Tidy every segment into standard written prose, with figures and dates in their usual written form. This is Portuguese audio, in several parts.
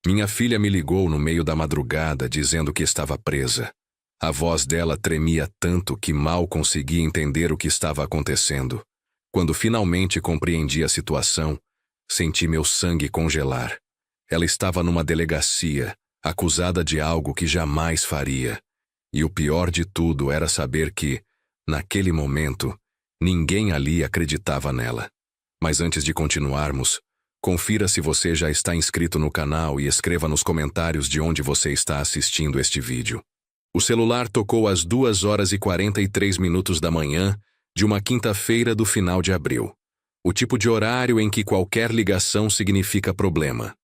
Minha filha me ligou no meio da madrugada dizendo que estava presa. A voz dela tremia tanto que mal conseguia entender o que estava acontecendo. Quando finalmente compreendi a situação, senti meu sangue congelar. Ela estava numa delegacia, acusada de algo que jamais faria. E o pior de tudo era saber que, naquele momento, ninguém ali acreditava nela. Mas antes de continuarmos, confira se você já está inscrito no canal e escreva nos comentários de onde você está assistindo este vídeo. O celular tocou às 2h43 da manhã de uma quinta-feira do final de abril. O tipo de horário em que qualquer ligação significa problema.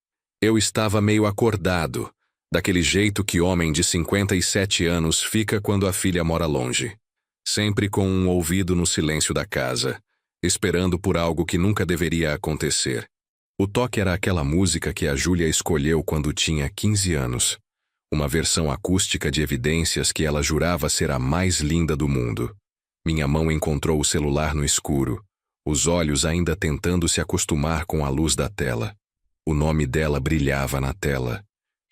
Eu estava meio acordado, daquele jeito que homem de 57 anos fica quando a filha mora longe. Sempre com um ouvido no silêncio da casa, esperando por algo que nunca deveria acontecer. O toque era aquela música que a Júlia escolheu quando tinha 15 anos. Uma versão acústica de Evidências que ela jurava ser a mais linda do mundo. Minha mão encontrou o celular no escuro, os olhos ainda tentando se acostumar com a luz da tela. O nome dela brilhava na tela.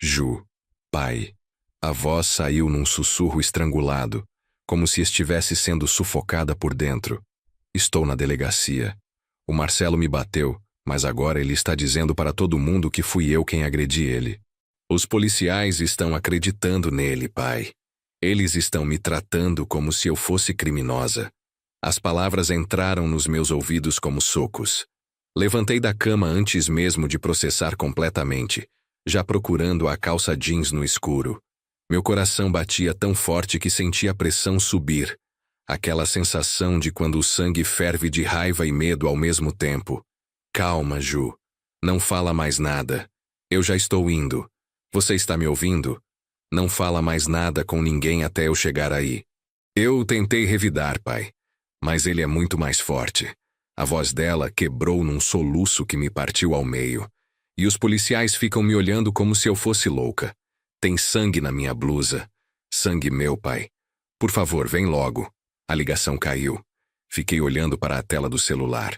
Ju. Pai. A voz saiu num sussurro estrangulado, como se estivesse sendo sufocada por dentro. Estou na delegacia. O Marcelo me bateu, mas agora ele está dizendo para todo mundo que fui eu quem agredi ele. Os policiais estão acreditando nele, pai. Eles estão me tratando como se eu fosse criminosa. As palavras entraram nos meus ouvidos como socos. Levantei da cama antes mesmo de processar completamente, já procurando a calça jeans no escuro. Meu coração batia tão forte que sentia a pressão subir. Aquela sensação de quando o sangue ferve de raiva e medo ao mesmo tempo. Calma, Ju. Não fala mais nada. Eu já estou indo. Você está me ouvindo? Não fala mais nada com ninguém até eu chegar aí. Eu tentei revidar, pai. Mas ele é muito mais forte. A voz dela quebrou num soluço que me partiu ao meio. E os policiais ficam me olhando como se eu fosse louca. Tem sangue na minha blusa. Sangue meu, pai. Por favor, vem logo. A ligação caiu. Fiquei olhando para a tela do celular.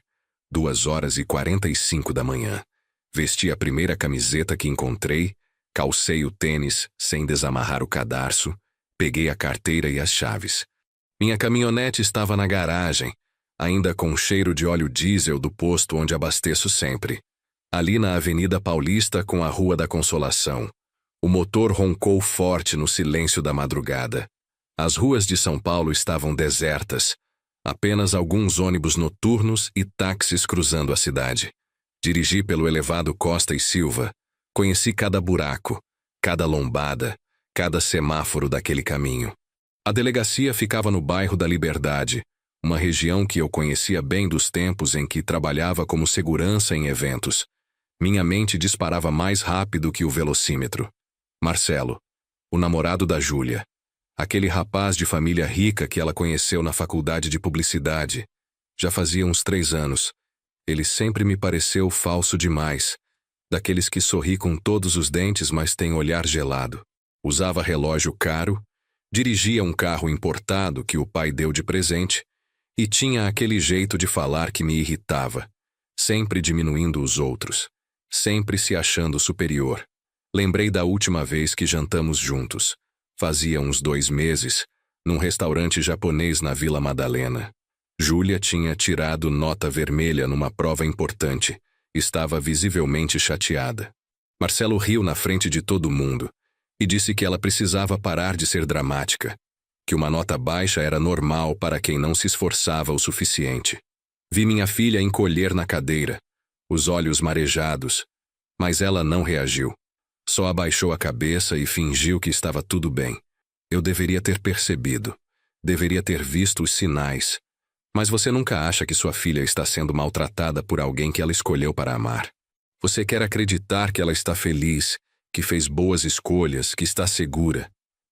2h45 da manhã. Vesti a primeira camiseta que encontrei, calcei o tênis sem desamarrar o cadarço, peguei a carteira e as chaves. Minha caminhonete estava na garagem, ainda com cheiro de óleo diesel do posto onde abasteço sempre. Ali na Avenida Paulista com a Rua da Consolação. O motor roncou forte no silêncio da madrugada. As ruas de São Paulo estavam desertas. Apenas alguns ônibus noturnos e táxis cruzando a cidade. Dirigi pelo elevado Costa e Silva. Conheci cada buraco, cada lombada, cada semáforo daquele caminho. A delegacia ficava no bairro da Liberdade, uma região que eu conhecia bem dos tempos em que trabalhava como segurança em eventos. Minha mente disparava mais rápido que o velocímetro. Marcelo, o namorado da Júlia. Aquele rapaz de família rica que ela conheceu na faculdade de publicidade. Já fazia uns 3 anos. Ele sempre me pareceu falso demais. Daqueles que sorri com todos os dentes, mas tem olhar gelado. Usava relógio caro, dirigia um carro importado que o pai deu de presente e tinha aquele jeito de falar que me irritava, sempre diminuindo os outros, sempre se achando superior. Lembrei da última vez que jantamos juntos. Fazia uns 2 meses, num restaurante japonês na Vila Madalena. Júlia tinha tirado nota vermelha numa prova importante. Estava visivelmente chateada. Marcelo riu na frente de todo mundo e disse que ela precisava parar de ser dramática, que uma nota baixa era normal para quem não se esforçava o suficiente. Vi minha filha encolher na cadeira, os olhos marejados, mas ela não reagiu. Só abaixou a cabeça e fingiu que estava tudo bem. Eu deveria ter percebido, deveria ter visto os sinais. Mas você nunca acha que sua filha está sendo maltratada por alguém que ela escolheu para amar. Você quer acreditar que ela está feliz, que fez boas escolhas, que está segura.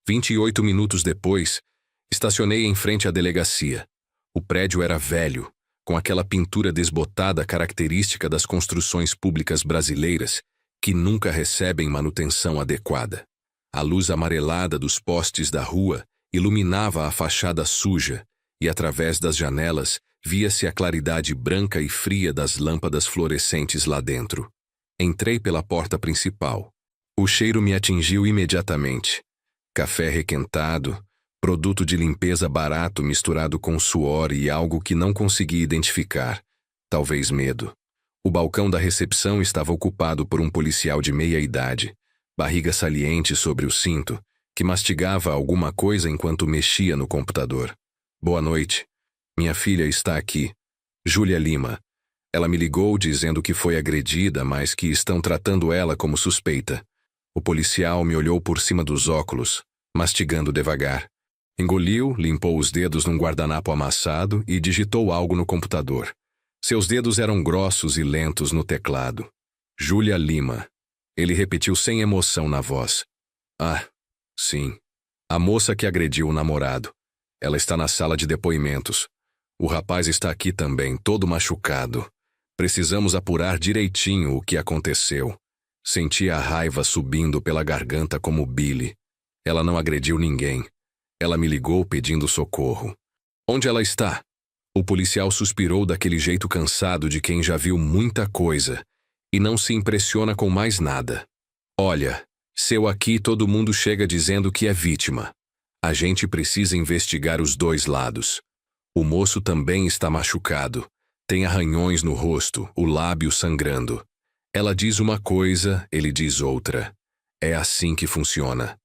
28 minutos depois, estacionei em frente à delegacia. O prédio era velho, com aquela pintura desbotada característica das construções públicas brasileiras, que nunca recebem manutenção adequada. A luz amarelada dos postes da rua iluminava a fachada suja, e através das janelas via-se a claridade branca e fria das lâmpadas fluorescentes lá dentro. Entrei pela porta principal. O cheiro me atingiu imediatamente. Café requentado, produto de limpeza barato misturado com suor e algo que não consegui identificar. Talvez medo. O balcão da recepção estava ocupado por um policial de meia idade, barriga saliente sobre o cinto, que mastigava alguma coisa enquanto mexia no computador. Boa noite. Minha filha está aqui. Júlia Lima. Ela me ligou dizendo que foi agredida, mas que estão tratando ela como suspeita. O policial me olhou por cima dos óculos, mastigando devagar. Engoliu, limpou os dedos num guardanapo amassado e digitou algo no computador. Seus dedos eram grossos e lentos no teclado. Júlia Lima. Ele repetiu sem emoção na voz. Ah, sim. A moça que agrediu o namorado. Ela está na sala de depoimentos. O rapaz está aqui também, todo machucado. Precisamos apurar direitinho o que aconteceu. Senti a raiva subindo pela garganta como bile. Ela não agrediu ninguém. Ela me ligou pedindo socorro. Onde ela está? O policial suspirou daquele jeito cansado de quem já viu muita coisa e não se impressiona com mais nada. Olha, seu aqui todo mundo chega dizendo que é vítima. A gente precisa investigar os dois lados. O moço também está machucado. Tem arranhões no rosto, o lábio sangrando. Ela diz uma coisa, ele diz outra. É assim que funciona.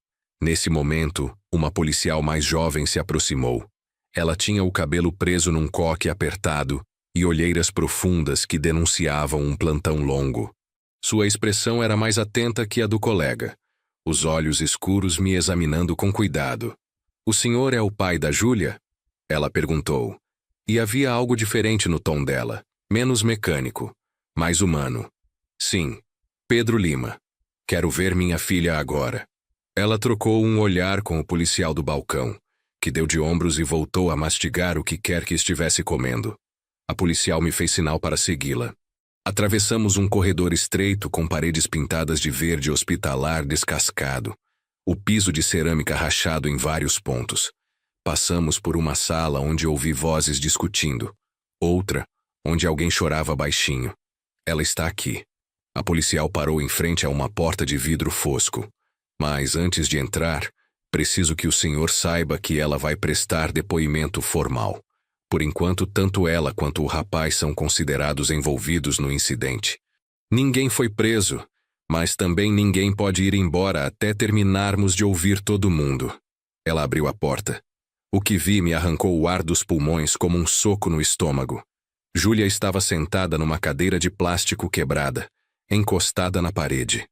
Nesse momento, uma policial mais jovem se aproximou. Ela tinha o cabelo preso num coque apertado e olheiras profundas que denunciavam um plantão longo. Sua expressão era mais atenta que a do colega, os olhos escuros me examinando com cuidado. O senhor é o pai da Júlia? Ela perguntou. E havia algo diferente no tom dela, menos mecânico, mais humano. Sim, Pedro Lima. Quero ver minha filha agora. Ela trocou um olhar com o policial do balcão, que deu de ombros e voltou a mastigar o que quer que estivesse comendo. A policial me fez sinal para segui-la. Atravessamos um corredor estreito com paredes pintadas de verde hospitalar descascado, o piso de cerâmica rachado em vários pontos. Passamos por uma sala onde ouvi vozes discutindo, outra onde alguém chorava baixinho. Ela está aqui. A policial parou em frente a uma porta de vidro fosco. Mas antes de entrar, preciso que o senhor saiba que ela vai prestar depoimento formal. Por enquanto, tanto ela quanto o rapaz são considerados envolvidos no incidente. Ninguém foi preso, mas também ninguém pode ir embora até terminarmos de ouvir todo mundo. Ela abriu a porta. O que vi me arrancou o ar dos pulmões como um soco no estômago. Júlia estava sentada numa cadeira de plástico quebrada, encostada na parede.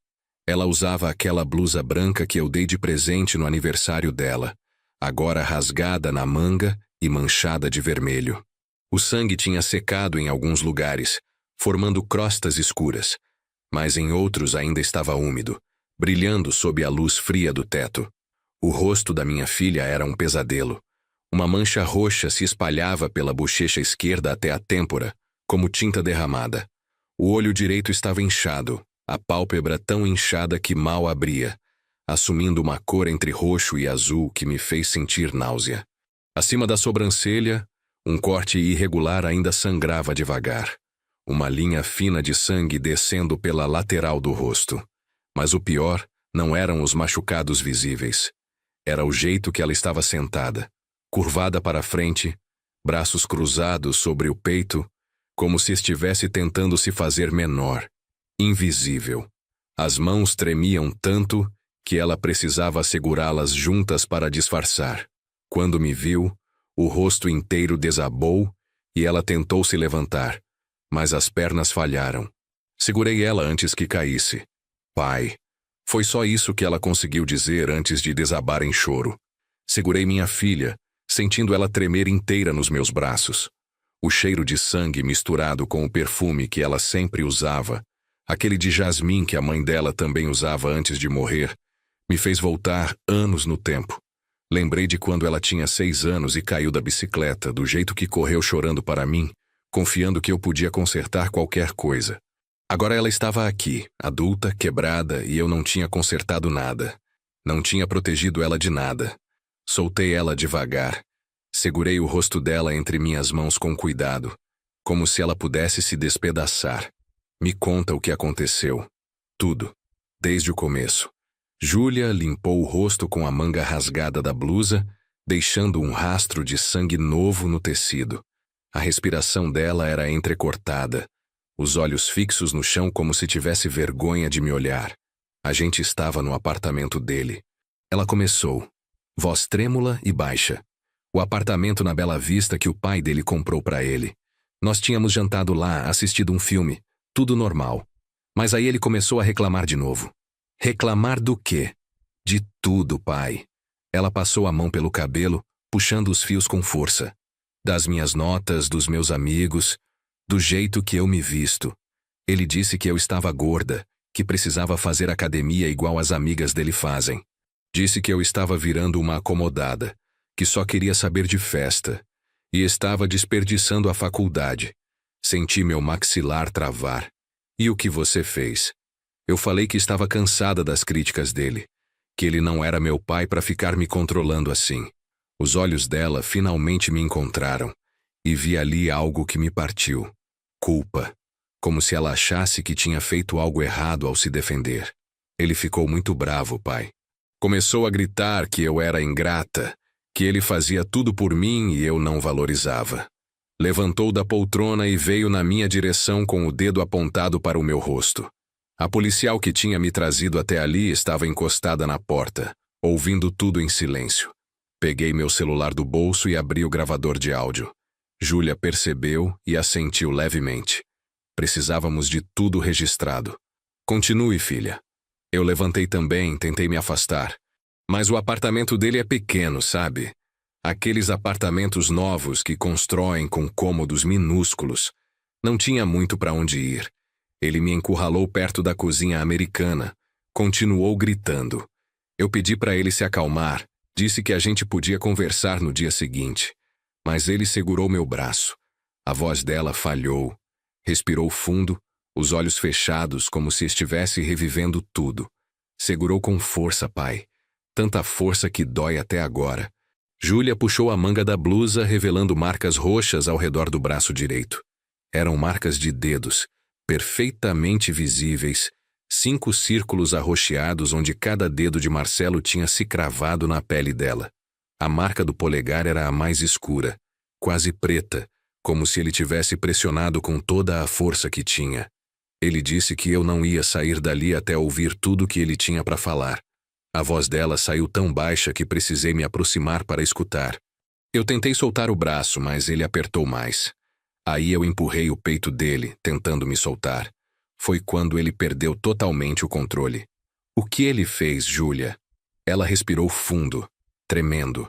Ela usava aquela blusa branca que eu dei de presente no aniversário dela, agora rasgada na manga e manchada de vermelho. O sangue tinha secado em alguns lugares, formando crostas escuras, mas em outros ainda estava úmido, brilhando sob a luz fria do teto. O rosto da minha filha era um pesadelo. Uma mancha roxa se espalhava pela bochecha esquerda até a têmpora, como tinta derramada. O olho direito estava inchado, a pálpebra tão inchada que mal abria, assumindo uma cor entre roxo e azul que me fez sentir náusea. Acima da sobrancelha, um corte irregular ainda sangrava devagar, uma linha fina de sangue descendo pela lateral do rosto. Mas o pior não eram os machucados visíveis. Era o jeito que ela estava sentada, curvada para frente, braços cruzados sobre o peito, como se estivesse tentando se fazer menor, invisível. As mãos tremiam tanto que ela precisava segurá-las juntas para disfarçar. Quando me viu, o rosto inteiro desabou e ela tentou se levantar, mas as pernas falharam. Segurei ela antes que caísse. Pai. Foi só isso que ela conseguiu dizer antes de desabar em choro. Segurei minha filha, sentindo ela tremer inteira nos meus braços. O cheiro de sangue misturado com o perfume que ela sempre usava, aquele de jasmim que a mãe dela também usava antes de morrer, me fez voltar anos no tempo. Lembrei de quando ela tinha 6 anos e caiu da bicicleta, do jeito que correu chorando para mim, confiando que eu podia consertar qualquer coisa. Agora ela estava aqui, adulta, quebrada, e eu não tinha consertado nada. Não tinha protegido ela de nada. Soltei ela devagar. Segurei o rosto dela entre minhas mãos com cuidado, como se ela pudesse se despedaçar. Me conta o que aconteceu. Tudo. desde o começo. Júlia limpou o rosto com a manga rasgada da blusa, deixando um rastro de sangue novo no tecido. A respiração dela era entrecortada, os olhos fixos no chão como se tivesse vergonha de me olhar. A gente estava no apartamento dele. Ela começou, voz trêmula e baixa. O apartamento na Bela Vista que o pai dele comprou para ele. Nós tínhamos jantado lá, assistido um filme, tudo normal. Mas aí ele começou a reclamar de novo. Reclamar do quê? De tudo, pai. Ela passou a mão pelo cabelo, puxando os fios com força. Das minhas notas, dos meus amigos, do jeito que eu me visto. Ele disse que eu estava gorda, que precisava fazer academia igual as amigas dele fazem. Disse que eu estava virando uma acomodada, que só queria saber de festa, e estava desperdiçando a faculdade. Senti meu maxilar travar. E o que você fez? Eu falei que estava cansada das críticas dele, que ele não era meu pai para ficar me controlando assim. Os olhos dela finalmente me encontraram, e vi ali algo que me partiu. Culpa. Como se ela achasse que tinha feito algo errado ao se defender. Ele ficou muito bravo, pai. Começou a gritar que eu era ingrata, que ele fazia tudo por mim e eu não valorizava. Levantou da poltrona e veio na minha direção com o dedo apontado para o meu rosto. A policial que tinha me trazido até ali estava encostada na porta, ouvindo tudo em silêncio. Peguei meu celular do bolso e abri o gravador de áudio. Júlia percebeu e assentiu levemente. Precisávamos de tudo registrado. Continue, filha. Eu levantei também, tentei me afastar. Mas o apartamento dele é pequeno, sabe? Aqueles apartamentos novos que constroem com cômodos minúsculos. Não tinha muito para onde ir. Ele me encurralou perto da cozinha americana. Continuou gritando. Eu pedi para ele se acalmar. Disse que a gente podia conversar no dia seguinte. Mas ele segurou meu braço. A voz dela falhou. Respirou fundo, os olhos fechados como se estivesse revivendo tudo. Segurou com força, pai. Tanta força que dói até agora. Júlia puxou a manga da blusa, revelando marcas roxas ao redor do braço direito. Eram marcas de dedos, perfeitamente visíveis, 5 círculos arroxeados onde cada dedo de Marcelo tinha se cravado na pele dela. A marca do polegar era a mais escura, quase preta, como se ele tivesse pressionado com toda a força que tinha. Ele disse que eu não ia sair dali até ouvir tudo que ele tinha para falar. A voz dela saiu tão baixa que precisei me aproximar para escutar. Eu tentei soltar o braço, mas ele apertou mais. Aí eu empurrei o peito dele, tentando me soltar. Foi quando ele perdeu totalmente o controle. O que ele fez, Júlia? Ela respirou fundo, tremendo.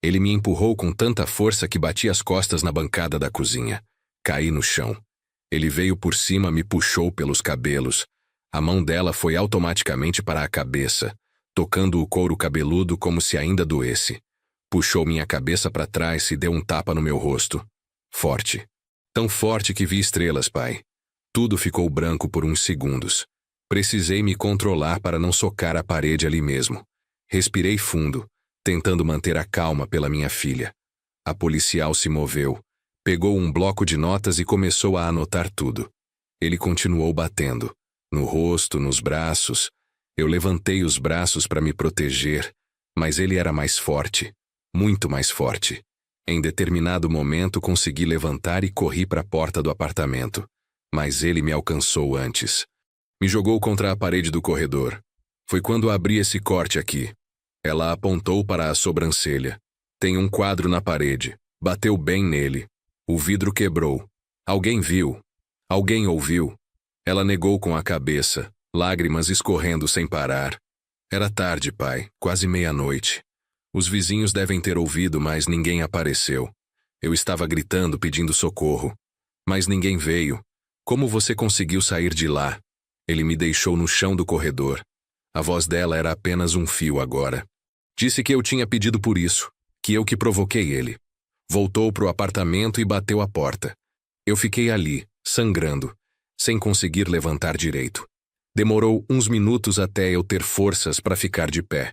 Ele me empurrou com tanta força que bati as costas na bancada da cozinha. Caí no chão. Ele veio por cima, me puxou pelos cabelos. A mão dela foi automaticamente para a cabeça, tocando o couro cabeludo como se ainda doesse. Puxou minha cabeça para trás e deu um tapa no meu rosto. Forte. Tão forte que vi estrelas, pai. Tudo ficou branco por uns segundos. Precisei me controlar para não socar a parede ali mesmo. Respirei fundo, tentando manter a calma pela minha filha. A policial se moveu, pegou um bloco de notas e começou a anotar tudo. Ele continuou batendo, no rosto, nos braços. Eu levantei os braços para me proteger, mas ele era mais forte, muito mais forte. Em determinado momento consegui levantar e corri para a porta do apartamento, mas ele me alcançou antes. Me jogou contra a parede do corredor. Foi quando abri esse corte aqui. Ela apontou para a sobrancelha. Tem um quadro na parede. Bateu bem nele. O vidro quebrou. Alguém viu. Alguém ouviu. Ela negou com a cabeça, lágrimas escorrendo sem parar. Era tarde, pai, quase meia-noite. Os vizinhos devem ter ouvido, mas ninguém apareceu. Eu estava gritando, pedindo socorro. Mas ninguém veio. Como você conseguiu sair de lá? Ele me deixou no chão do corredor. A voz dela era apenas um fio agora. Disse que eu tinha pedido por isso, que eu que provoquei ele. Voltou pro apartamento e bateu a porta. Eu fiquei ali, sangrando, sem conseguir levantar direito. Demorou uns minutos até eu ter forças para ficar de pé.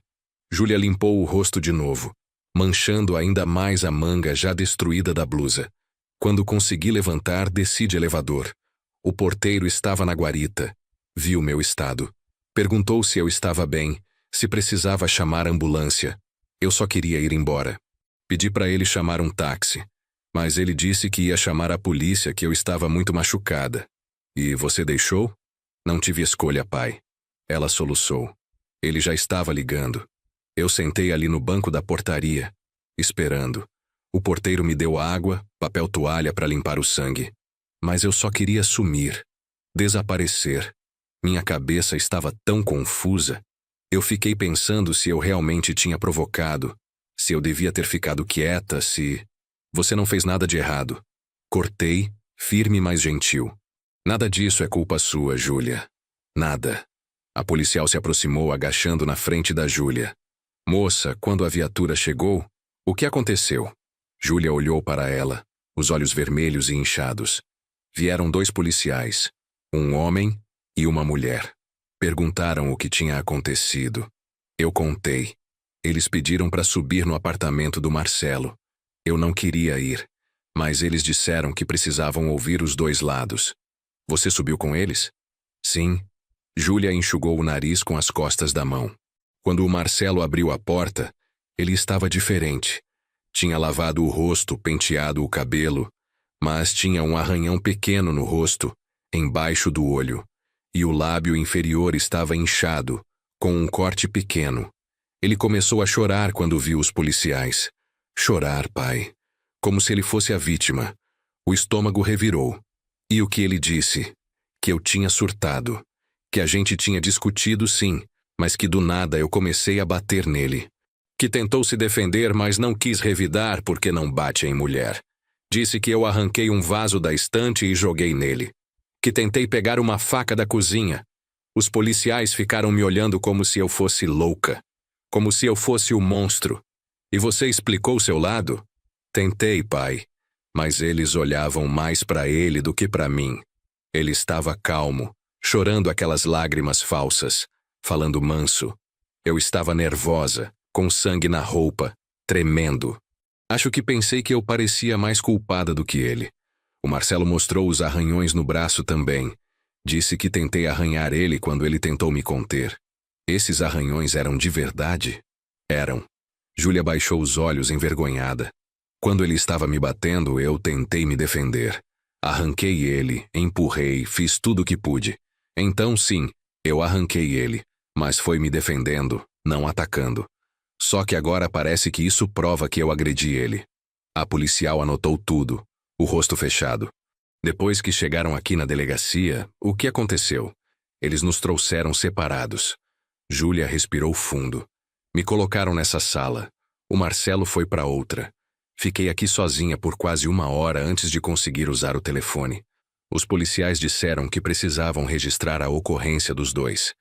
Júlia limpou o rosto de novo, manchando ainda mais a manga já destruída da blusa. Quando consegui levantar, desci de elevador. O porteiro estava na guarita. Viu meu estado. Perguntou se eu estava bem, se precisava chamar ambulância. Eu só queria ir embora. Pedi para ele chamar um táxi, mas ele disse que ia chamar a polícia, que eu estava muito machucada. E você deixou? Não tive escolha, pai. Ela soluçou. Ele já estava ligando. Eu sentei ali no banco da portaria, esperando. O porteiro me deu água, papel toalha para limpar o sangue. Mas eu só queria sumir, desaparecer. Minha cabeça estava tão confusa. Eu fiquei pensando se eu realmente tinha provocado, se eu devia ter ficado quieta, se... Você não fez nada de errado. Cortei, firme, mas gentil. Nada disso é culpa sua, Júlia. Nada. A policial se aproximou, agachando na frente da Júlia. Moça, quando a viatura chegou, o que aconteceu? Júlia olhou para ela, os olhos vermelhos e inchados. Vieram 2 policiais, um homem e uma mulher. Perguntaram o que tinha acontecido. Eu contei. Eles pediram para subir no apartamento do Marcelo. Eu não queria ir, mas eles disseram que precisavam ouvir os 2 lados. Você subiu com eles? Sim. Júlia enxugou o nariz com as costas da mão. Quando o Marcelo abriu a porta, ele estava diferente. Tinha lavado o rosto, penteado o cabelo, mas tinha um arranhão pequeno no rosto, embaixo do olho, e o lábio inferior estava inchado, com um corte pequeno. Ele começou a chorar quando viu os policiais. Chorar, pai. Como se ele fosse a vítima. O estômago revirou. E o que ele disse? Que eu tinha surtado. Que a gente tinha discutido, sim, mas que do nada eu comecei a bater nele. Que tentou se defender, mas não quis revidar porque não bate em mulher. Disse que eu arranquei um vaso da estante e joguei nele. Que tentei pegar uma faca da cozinha. Os policiais ficaram me olhando como se eu fosse louca. Como se eu fosse o monstro. E você explicou seu lado? Tentei, pai. Mas eles olhavam mais para ele do que para mim. Ele estava calmo, chorando aquelas lágrimas falsas, falando manso. Eu estava nervosa, com sangue na roupa, tremendo. Acho que pensei que eu parecia mais culpada do que ele. O Marcelo mostrou os arranhões no braço também. Disse que tentei arranhar ele quando ele tentou me conter. Esses arranhões eram de verdade? Eram. Júlia baixou os olhos envergonhada. Quando ele estava me batendo, eu tentei me defender. Arranquei ele, empurrei, fiz tudo o que pude. Então, sim, eu arranquei ele, mas foi me defendendo, não atacando. Só que agora parece que isso prova que eu agredi ele. A policial anotou tudo, o rosto fechado. Depois que chegaram aqui na delegacia, o que aconteceu? Eles nos trouxeram separados. Júlia respirou fundo. Me colocaram nessa sala. O Marcelo foi para outra. Fiquei aqui sozinha por quase 1 hora antes de conseguir usar o telefone. Os policiais disseram que precisavam registrar a ocorrência dos 2.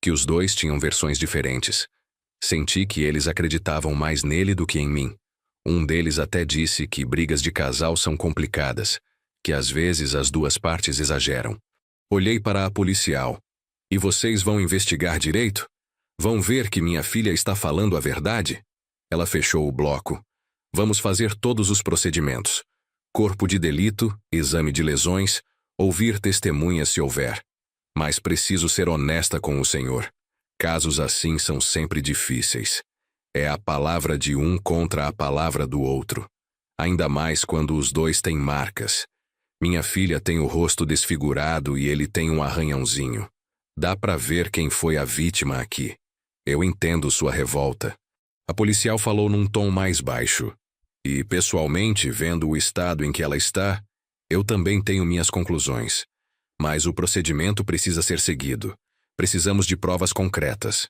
Que os 2 tinham versões diferentes. Senti que eles acreditavam mais nele do que em mim. Um deles até disse que brigas de casal são complicadas, que às vezes as 2 partes exageram. Olhei para a policial. E vocês vão investigar direito? Vão ver que minha filha está falando a verdade? Ela fechou o bloco. Vamos fazer todos os procedimentos. Corpo de delito, exame de lesões, ouvir testemunhas se houver. Mas preciso ser honesta com o senhor. Casos assim são sempre difíceis. É a palavra de um contra a palavra do outro. Ainda mais quando os 2 têm marcas. Minha filha tem o rosto desfigurado e ele tem um arranhãozinho. Dá para ver quem foi a vítima aqui. Eu entendo sua revolta. A policial falou num tom mais baixo. E, pessoalmente, vendo o estado em que ela está, eu também tenho minhas conclusões. Mas o procedimento precisa ser seguido. Precisamos de provas concretas.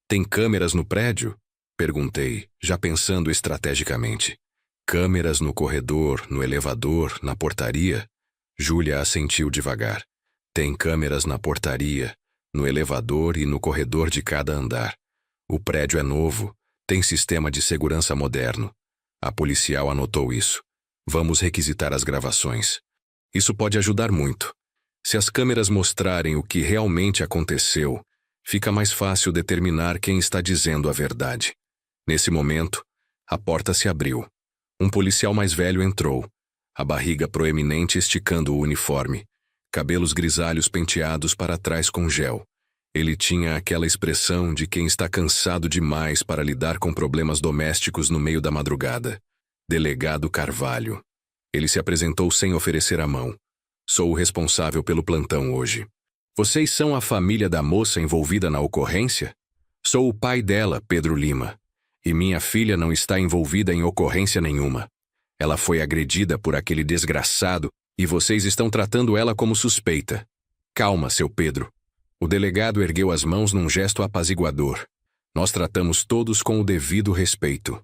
Tem câmeras no prédio? Perguntei, já pensando estrategicamente. Câmeras no corredor, no elevador, na portaria? Júlia assentiu devagar. Tem câmeras na portaria, no elevador e no corredor de cada andar. O prédio é novo, tem sistema de segurança moderno. A policial anotou isso. Vamos requisitar as gravações. Isso pode ajudar muito. Se as câmeras mostrarem o que realmente aconteceu, fica mais fácil determinar quem está dizendo a verdade. Nesse momento, a porta se abriu. Um policial mais velho entrou, a barriga proeminente esticando o uniforme, cabelos grisalhos penteados para trás com gel. Ele tinha aquela expressão de quem está cansado demais para lidar com problemas domésticos no meio da madrugada. Delegado Carvalho. Ele se apresentou sem oferecer a mão. Sou o responsável pelo plantão hoje. Vocês são a família da moça envolvida na ocorrência? Sou o pai dela, Pedro Lima. E minha filha não está envolvida em ocorrência nenhuma. Ela foi agredida por aquele desgraçado e vocês estão tratando ela como suspeita. Calma, seu Pedro. O delegado ergueu as mãos num gesto apaziguador. Nós tratamos todos com o devido respeito.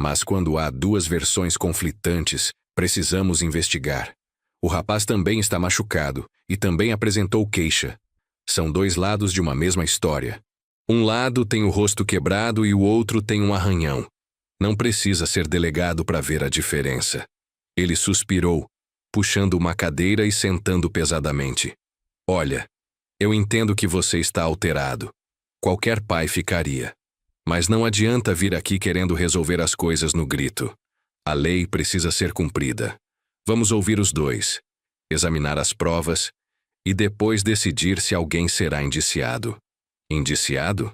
Mas quando há duas versões conflitantes, precisamos investigar. O rapaz também está machucado e também apresentou queixa. São dois lados de uma mesma história. Um lado tem o rosto quebrado e o outro tem um arranhão. Não precisa ser delegado para ver a diferença. Ele suspirou, puxando uma cadeira e sentando pesadamente. Olha, eu entendo que você está alterado. Qualquer pai ficaria. Mas não adianta vir aqui querendo resolver as coisas no grito. A lei precisa ser cumprida. Vamos ouvir os dois, examinar as provas e depois decidir se alguém será indiciado. Indiciado?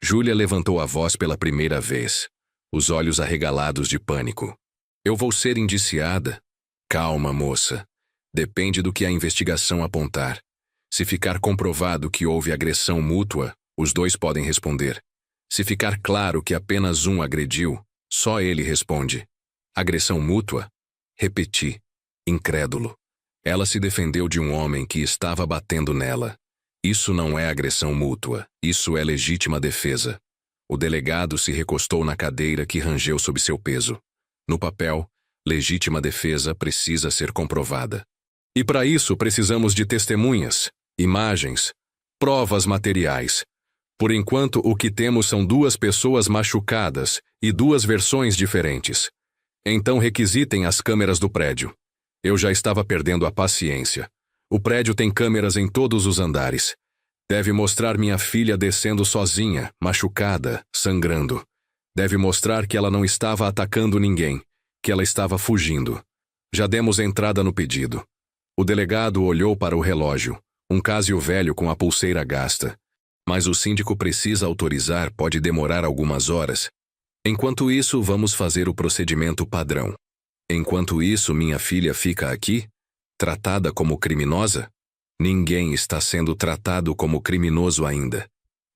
Júlia levantou a voz pela primeira vez, os olhos arregalados de pânico. Eu vou ser indiciada? Calma, moça. Depende do que a investigação apontar. Se ficar comprovado que houve agressão mútua, os dois podem responder. Se ficar claro que apenas um agrediu, só ele responde. Agressão mútua? Repeti, incrédulo. Ela se defendeu de um homem que estava batendo nela. Isso não é agressão mútua, isso é legítima defesa. O delegado se recostou na cadeira que rangeu sob seu peso. No papel, legítima defesa precisa ser comprovada. E para isso precisamos de testemunhas, imagens, provas materiais. Por enquanto, o que temos são duas pessoas machucadas e duas versões diferentes. Então requisitem as câmeras do prédio. Eu já estava perdendo a paciência. O prédio tem câmeras em todos os andares. Deve mostrar minha filha descendo sozinha, machucada, sangrando. Deve mostrar que ela não estava atacando ninguém, que ela estava fugindo. Já demos entrada no pedido. O delegado olhou para o relógio, um Casio velho com a pulseira gasta. Mas o síndico precisa autorizar, pode demorar algumas horas. Enquanto isso, vamos fazer o procedimento padrão. Enquanto isso, minha filha fica aqui, tratada como criminosa? Ninguém está sendo tratado como criminoso ainda.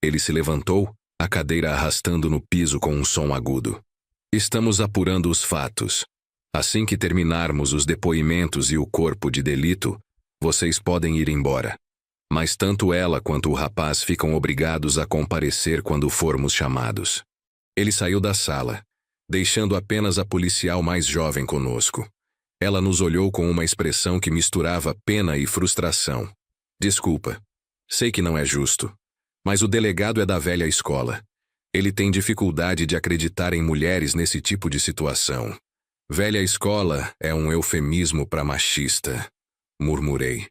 Ele se levantou, a cadeira arrastando no piso com um som agudo. Estamos apurando os fatos. Assim que terminarmos os depoimentos e o corpo de delito, vocês podem ir embora. Mas tanto ela quanto o rapaz ficam obrigados a comparecer quando formos chamados. Ele saiu da sala, deixando apenas a policial mais jovem conosco. Ela nos olhou com uma expressão que misturava pena e frustração. Desculpa. Sei que não é justo. Mas o delegado é da velha escola. Ele tem dificuldade de acreditar em mulheres nesse tipo de situação. Velha escola é um eufemismo para machista. Murmurei,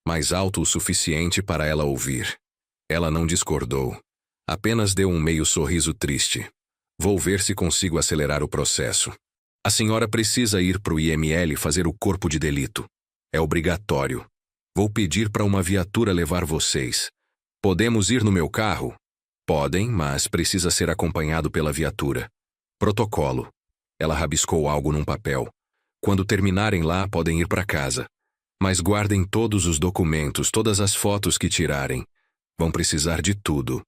mais alto o suficiente para ela ouvir. Ela não discordou. Apenas deu um meio sorriso triste. Vou ver se consigo acelerar o processo. A senhora precisa ir para o IML fazer o corpo de delito. É obrigatório. Vou pedir para uma viatura levar vocês. Podemos ir no meu carro? Podem, mas precisa ser acompanhado pela viatura. Protocolo. Ela rabiscou algo num papel. Quando terminarem lá, podem ir para casa. Mas guardem todos os documentos, todas as fotos que tirarem. Vão precisar de tudo.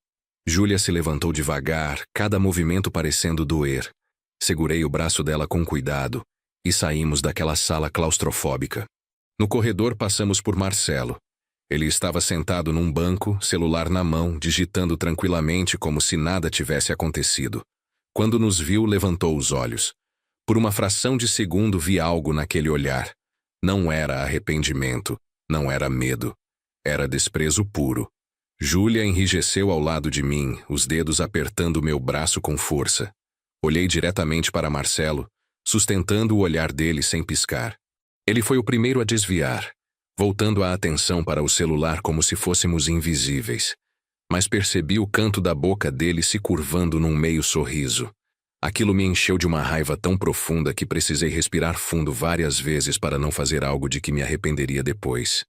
Júlia se levantou devagar, cada movimento parecendo doer. Segurei o braço dela com cuidado e saímos daquela sala claustrofóbica. No corredor passamos por Marcelo. Ele estava sentado num banco, celular na mão, digitando tranquilamente como se nada tivesse acontecido. Quando nos viu, levantou os olhos. Por uma fração de segundo vi algo naquele olhar. Não era arrependimento, não era medo. Era desprezo puro. Júlia enrijeceu ao lado de mim, os dedos apertando meu braço com força. Olhei diretamente para Marcelo, sustentando o olhar dele sem piscar. Ele foi o primeiro a desviar, voltando a atenção para o celular como se fôssemos invisíveis. Mas percebi o canto da boca dele se curvando num meio sorriso. Aquilo me encheu de uma raiva tão profunda que precisei respirar fundo várias vezes para não fazer algo de que me arrependeria depois.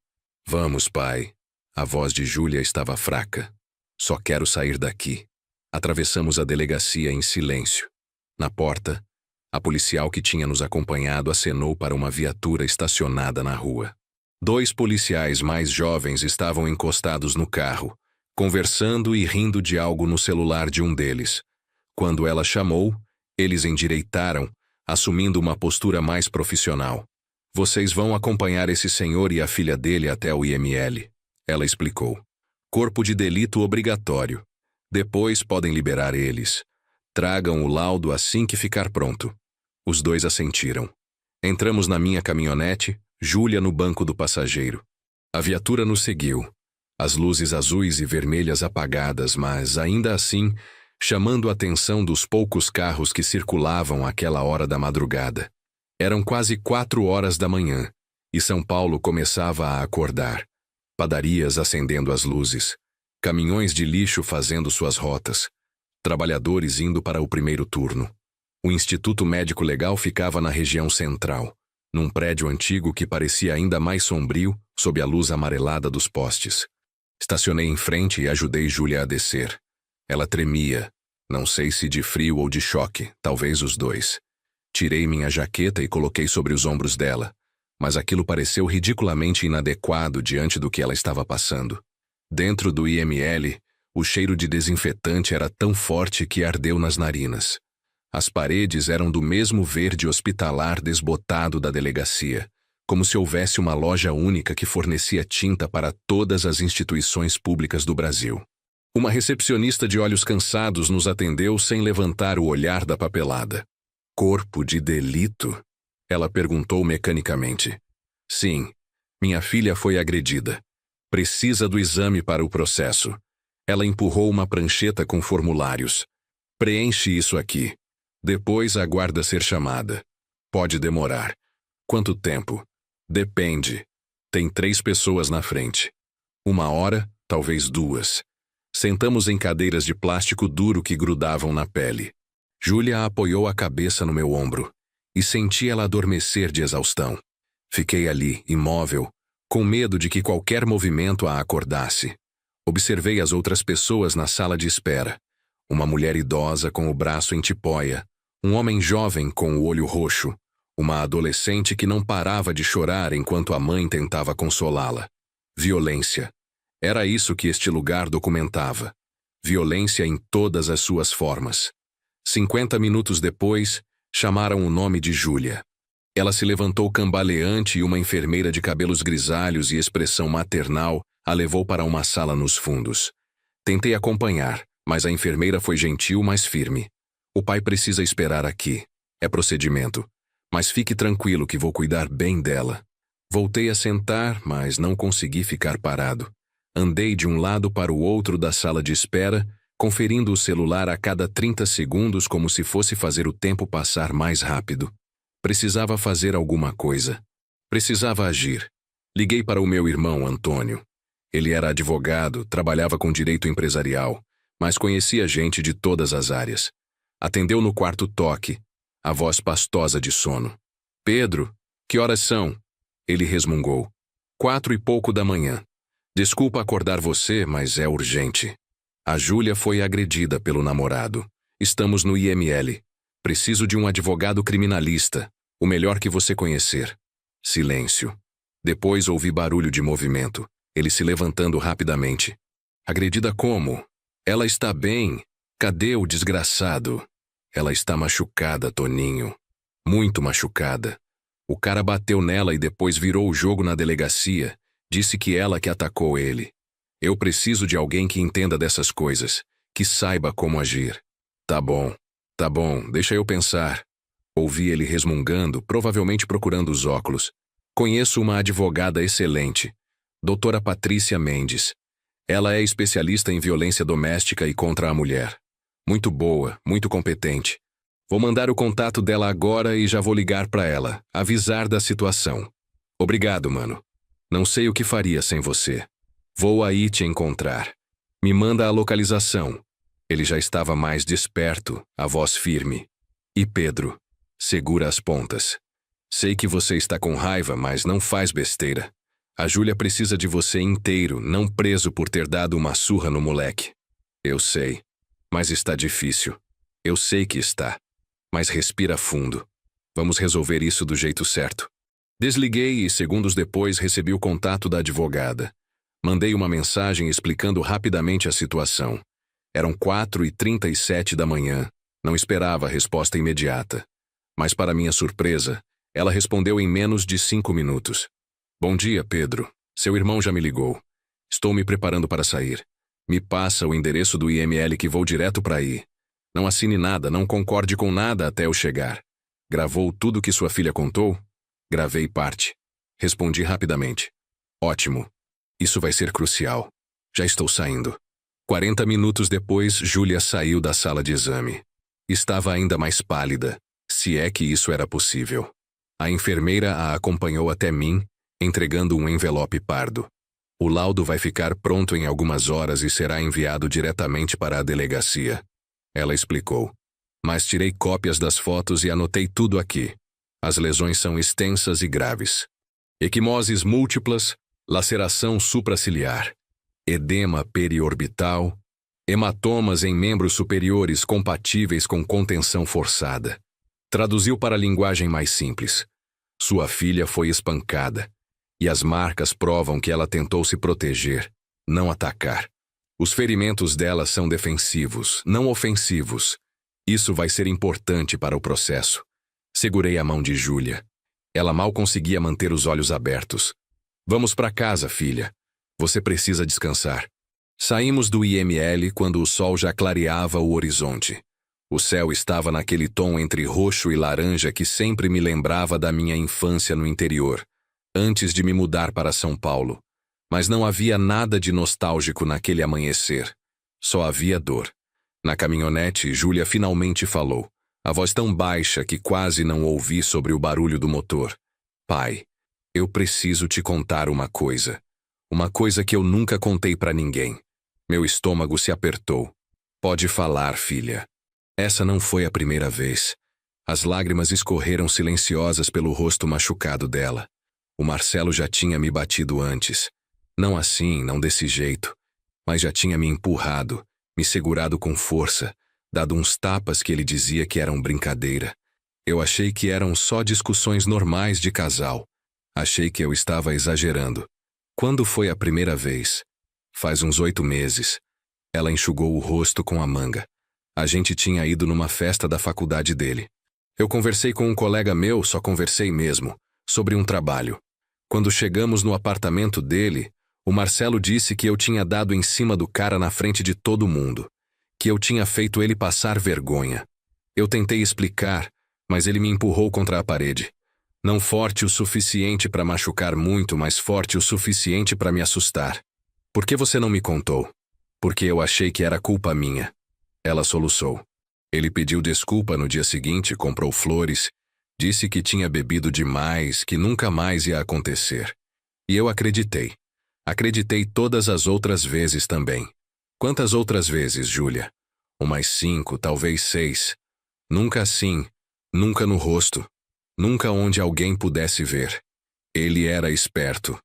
Vamos, pai. A voz de Júlia estava fraca. Só quero sair daqui. Atravessamos a delegacia em silêncio. Na porta, a policial que tinha nos acompanhado acenou para uma viatura estacionada na rua. 2 policiais mais jovens estavam encostados no carro, conversando e rindo de algo no celular de um deles. Quando ela chamou, eles endireitaram, assumindo uma postura mais profissional. Vocês vão acompanhar esse senhor e a filha dele até o IML, ela explicou. Corpo de delito obrigatório. Depois podem liberar eles. Tragam o laudo assim que ficar pronto. Os 2 assentiram. Entramos na minha caminhonete, Júlia no banco do passageiro. A viatura nos seguiu. As luzes azuis e vermelhas apagadas, mas, ainda assim, chamando a atenção dos poucos carros que circulavam àquela hora da madrugada. Eram quase 4 horas da manhã, e São Paulo começava a acordar. Padarias acendendo as luzes, caminhões de lixo fazendo suas rotas, trabalhadores indo para o primeiro turno. O Instituto Médico Legal ficava na região central, num prédio antigo que parecia ainda mais sombrio sob a luz amarelada dos postes. Estacionei em frente e ajudei Júlia a descer. Ela tremia, não sei se de frio ou de choque, talvez os 2. Tirei minha jaqueta e coloquei sobre os ombros dela, mas aquilo pareceu ridiculamente inadequado diante do que ela estava passando. Dentro do IML, o cheiro de desinfetante era tão forte que ardeu nas narinas. As paredes eram do mesmo verde hospitalar desbotado da delegacia, como se houvesse uma loja única que fornecia tinta para todas as instituições públicas do Brasil. Uma recepcionista de olhos cansados nos atendeu sem levantar o olhar da papelada. Corpo de delito? Ela perguntou mecanicamente. Sim, minha filha foi agredida. Precisa do exame para o processo. Ela empurrou uma prancheta com formulários. Preenche isso aqui. Depois aguarda ser chamada. Pode demorar. Quanto tempo? Depende. Tem 3 pessoas na frente. 1 hora, talvez 2. Sentamos em cadeiras de plástico duro que grudavam na pele. Júlia apoiou a cabeça no meu ombro e senti ela adormecer de exaustão. Fiquei ali, imóvel, com medo de que qualquer movimento a acordasse. Observei as outras pessoas na sala de espera. Uma mulher idosa com o braço em tipóia, um homem jovem com o olho roxo, uma adolescente que não parava de chorar enquanto a mãe tentava consolá-la. Violência. Era isso que este lugar documentava. Violência em todas as suas formas. 50 minutos depois, chamaram o nome de Júlia. Ela se levantou cambaleante e uma enfermeira de cabelos grisalhos e expressão maternal a levou para uma sala nos fundos. Tentei acompanhar, mas a enfermeira foi gentil, mas firme. O pai precisa esperar aqui. É procedimento. Mas fique tranquilo que vou cuidar bem dela. Voltei a sentar, mas não consegui ficar parado. Andei de um lado para o outro da sala de espera, conferindo o celular a cada 30 segundos como se fosse fazer o tempo passar mais rápido. Precisava fazer alguma coisa. Precisava agir. Liguei para o meu irmão, Antônio. Ele era advogado, trabalhava com direito empresarial, mas conhecia gente de todas as áreas. Atendeu no quarto toque, a voz pastosa de sono. Pedro, que horas são? Ele resmungou. 4 e pouco da manhã. Desculpa acordar você, mas é urgente. A Júlia foi agredida pelo namorado. Estamos no IML. Preciso de um advogado criminalista, o melhor que você conhecer. Silêncio. Depois ouvi barulho de movimento, ele se levantando rapidamente. Agredida como? Ela está bem. Cadê o desgraçado? Ela está machucada, Toninho. Muito machucada. O cara bateu nela e depois virou o jogo na delegacia. Disse que ela que atacou ele. Eu preciso de alguém que entenda dessas coisas, que saiba como agir. Tá bom, deixa eu pensar. Ouvi ele resmungando, provavelmente procurando os óculos. Conheço uma advogada excelente, doutora Patrícia Mendes. Ela é especialista em violência doméstica e contra a mulher. Muito boa, muito competente. Vou mandar o contato dela agora e já vou ligar para ela, avisar da situação. Obrigado, mano. Não sei o que faria sem você. Vou aí te encontrar. Me manda a localização. Ele já estava mais desperto, a voz firme. E Pedro, segura as pontas. Sei que você está com raiva, mas não faz besteira. A Júlia precisa de você inteiro, não preso por ter dado uma surra no moleque. Eu sei. Mas está difícil. Eu sei que está. Mas respira fundo. Vamos resolver isso do jeito certo. Desliguei e segundos depois recebi o contato da advogada. Mandei uma mensagem explicando rapidamente a situação. Eram 4h37 da manhã. Não esperava a resposta imediata. Mas para minha surpresa, ela respondeu em menos de 5 minutos. Bom dia, Pedro. Seu irmão já me ligou. Estou me preparando para sair. Me passa o endereço do IML que vou direto para aí. Não assine nada, não concorde com nada até eu chegar. Gravou tudo que sua filha contou? Gravei parte. Respondi rapidamente. Ótimo. Isso vai ser crucial. Já estou saindo. 40 minutos depois, Júlia saiu da sala de exame. Estava ainda mais pálida, se é que isso era possível. A enfermeira a acompanhou até mim, entregando um envelope pardo. O laudo vai ficar pronto em algumas horas e será enviado diretamente para a delegacia. Ela explicou. Mas tirei cópias das fotos e anotei tudo aqui. As lesões são extensas e graves. Equimoses múltiplas, laceração supraciliar, edema periorbital, hematomas em membros superiores compatíveis com contenção forçada. Traduziu para a linguagem mais simples. Sua filha foi espancada, e as marcas provam que ela tentou se proteger, não atacar. Os ferimentos dela são defensivos, não ofensivos. Isso vai ser importante para o processo. Segurei a mão de Júlia. Ela mal conseguia manter os olhos abertos. Vamos para casa, filha. Você precisa descansar. Saímos do IML quando o sol já clareava o horizonte. O céu estava naquele tom entre roxo e laranja que sempre me lembrava da minha infância no interior, antes de me mudar para São Paulo. Mas não havia nada de nostálgico naquele amanhecer. Só havia dor. Na caminhonete, Júlia finalmente falou, a voz tão baixa que quase não ouvi sobre o barulho do motor. Pai, eu preciso te contar uma coisa. Uma coisa que eu nunca contei para ninguém. Meu estômago se apertou. Pode falar, filha. Essa não foi a primeira vez. As lágrimas escorreram silenciosas pelo rosto machucado dela. O Marcelo já tinha me batido antes. Não assim, não desse jeito. Mas já tinha me empurrado, me segurado com força, dado uns tapas que ele dizia que eram brincadeira. Eu achei que eram só discussões normais de casal. Achei que eu estava exagerando. Quando foi a primeira vez? Faz uns 8 meses. Ela enxugou o rosto com a manga. A gente tinha ido numa festa da faculdade dele. Eu conversei com um colega meu, só conversei mesmo, sobre um trabalho. Quando chegamos no apartamento dele, o Marcelo disse que eu tinha dado em cima do cara na frente de todo mundo. Que eu tinha feito ele passar vergonha. Eu tentei explicar, mas ele me empurrou contra a parede. Não forte o suficiente para machucar muito, mas forte o suficiente para me assustar. Por que você não me contou? Porque eu achei que era culpa minha. Ela soluçou. Ele pediu desculpa no dia seguinte, comprou flores, disse que tinha bebido demais, que nunca mais ia acontecer. E eu acreditei. Acreditei todas as outras vezes também. Quantas outras vezes, Júlia? Umas 5, talvez 6. Nunca assim, nunca no rosto. Nunca onde alguém pudesse ver. Ele era esperto.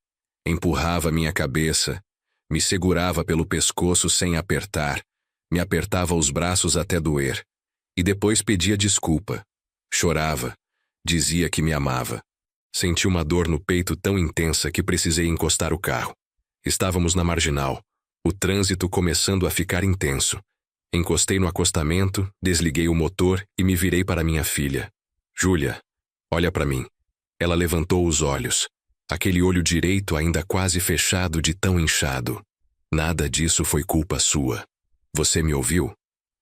Empurrava minha cabeça, me segurava pelo pescoço sem apertar, me apertava os braços até doer. E depois pedia desculpa. Chorava. Dizia que me amava. Senti uma dor no peito tão intensa que precisei encostar o carro. Estávamos na marginal. O trânsito começando a ficar intenso. Encostei no acostamento, desliguei o motor e me virei para minha filha. Júlia, olha para mim. Ela levantou os olhos. Aquele olho direito ainda quase fechado de tão inchado. Nada disso foi culpa sua. Você me ouviu?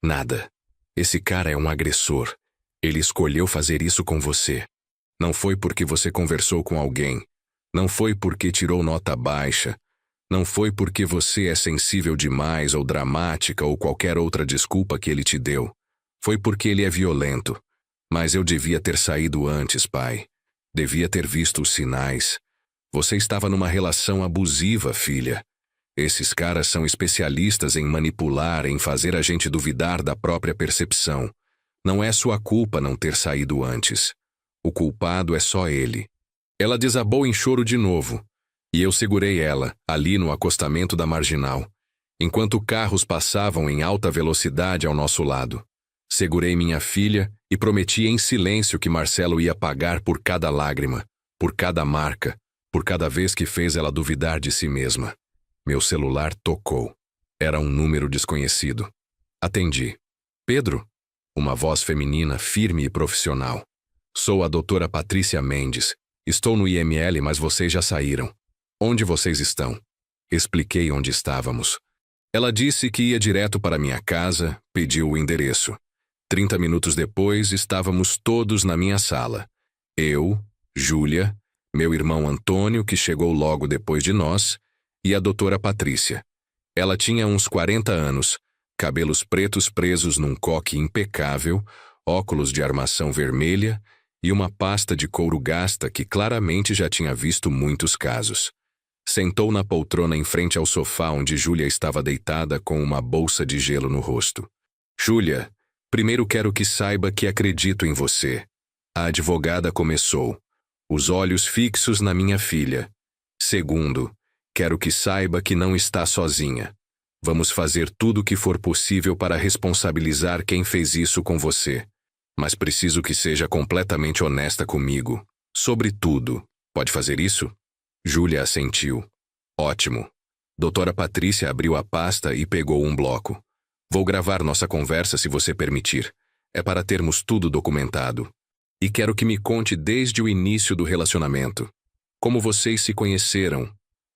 Nada. Esse cara é um agressor. Ele escolheu fazer isso com você. Não foi porque você conversou com alguém. Não foi porque tirou nota baixa. Não foi porque você é sensível demais ou dramática ou qualquer outra desculpa que ele te deu. Foi porque ele é violento. Mas eu devia ter saído antes, pai. Devia ter visto os sinais. Você estava numa relação abusiva, filha. Esses caras são especialistas em manipular, em fazer a gente duvidar da própria percepção. Não é sua culpa não ter saído antes. O culpado é só ele. Ela desabou em choro de novo. E eu segurei ela, ali no acostamento da marginal. enquanto carros passavam em alta velocidade ao nosso lado. Segurei minha filha e prometi em silêncio que Marcelo ia pagar por cada lágrima, por cada marca, por cada vez que fez ela duvidar de si mesma. Meu celular tocou. Era um número desconhecido. Atendi. Pedro? Uma voz feminina, firme e profissional. Sou a doutora Patrícia Mendes. Estou no IML, mas vocês já saíram. Onde vocês estão? Expliquei onde estávamos. Ela disse que ia direto para minha casa, pediu o endereço. 30 minutos depois, estávamos todos na minha sala. Eu, Júlia, meu irmão Antônio, que chegou logo depois de nós, e a doutora Patrícia. Ela tinha uns 40 anos, cabelos pretos presos num coque impecável, óculos de armação vermelha e uma pasta de couro gasta que claramente já tinha visto muitos casos. Sentou na poltrona em frente ao sofá onde Júlia estava deitada com uma bolsa de gelo no rosto. Júlia, primeiro quero que saiba que acredito em você. A advogada começou, os olhos fixos na minha filha. Segundo, quero que saiba que não está sozinha. Vamos fazer tudo o que for possível para responsabilizar quem fez isso com você. Mas preciso que seja completamente honesta comigo. Sobre tudo. Pode fazer isso? Júlia assentiu. Ótimo. Doutora Patrícia abriu a pasta e pegou um bloco. Vou gravar nossa conversa se você permitir. É para termos tudo documentado. E quero que me conte desde o início do relacionamento. Como vocês se conheceram.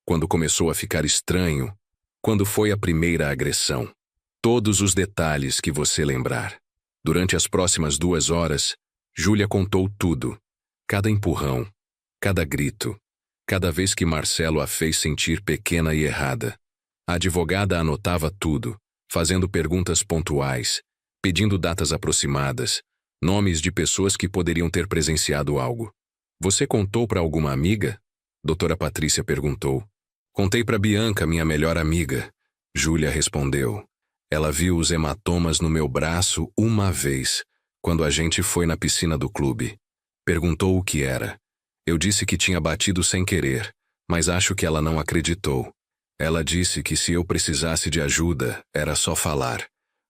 Quando começou a ficar estranho. Quando foi a primeira agressão. Todos os detalhes que você lembrar. Durante as próximas 2 horas, Júlia contou tudo. Cada empurrão. Cada grito. Cada vez que Marcelo a fez sentir pequena e errada. A advogada anotava tudo, fazendo perguntas pontuais, pedindo datas aproximadas, nomes de pessoas que poderiam ter presenciado algo. Você contou para alguma amiga? Doutora Patrícia perguntou. Contei para Bianca, minha melhor amiga. Júlia respondeu. Ela viu os hematomas no meu braço uma vez, quando a gente foi na piscina do clube. Perguntou o que era. Eu disse que tinha batido sem querer, mas acho que ela não acreditou. Ela disse que se eu precisasse de ajuda, era só falar.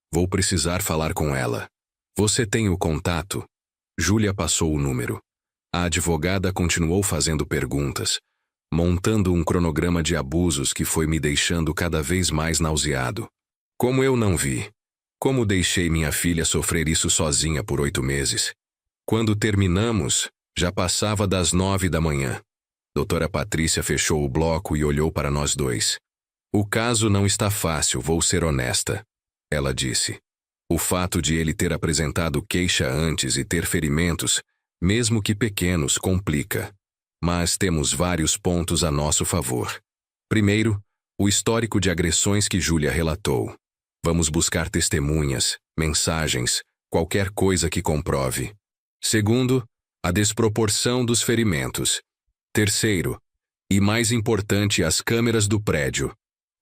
Vou precisar falar com ela. Você tem o contato? Júlia passou o número. A advogada continuou fazendo perguntas, montando um cronograma de abusos que foi me deixando cada vez mais nauseado. Como eu não vi? Como deixei minha filha sofrer isso sozinha por 8 meses? Quando terminamos, já passava das 9 da manhã. Doutora Patrícia fechou o bloco e olhou para nós dois. O caso não está fácil, vou ser honesta. Ela disse. O fato de ele ter apresentado queixa antes e ter ferimentos, mesmo que pequenos, complica. Mas temos vários pontos a nosso favor. Primeiro, o histórico de agressões que Júlia relatou. Vamos buscar testemunhas, mensagens, qualquer coisa que comprove. Segundo, a desproporção dos ferimentos. Terceiro, e mais importante, as câmeras do prédio.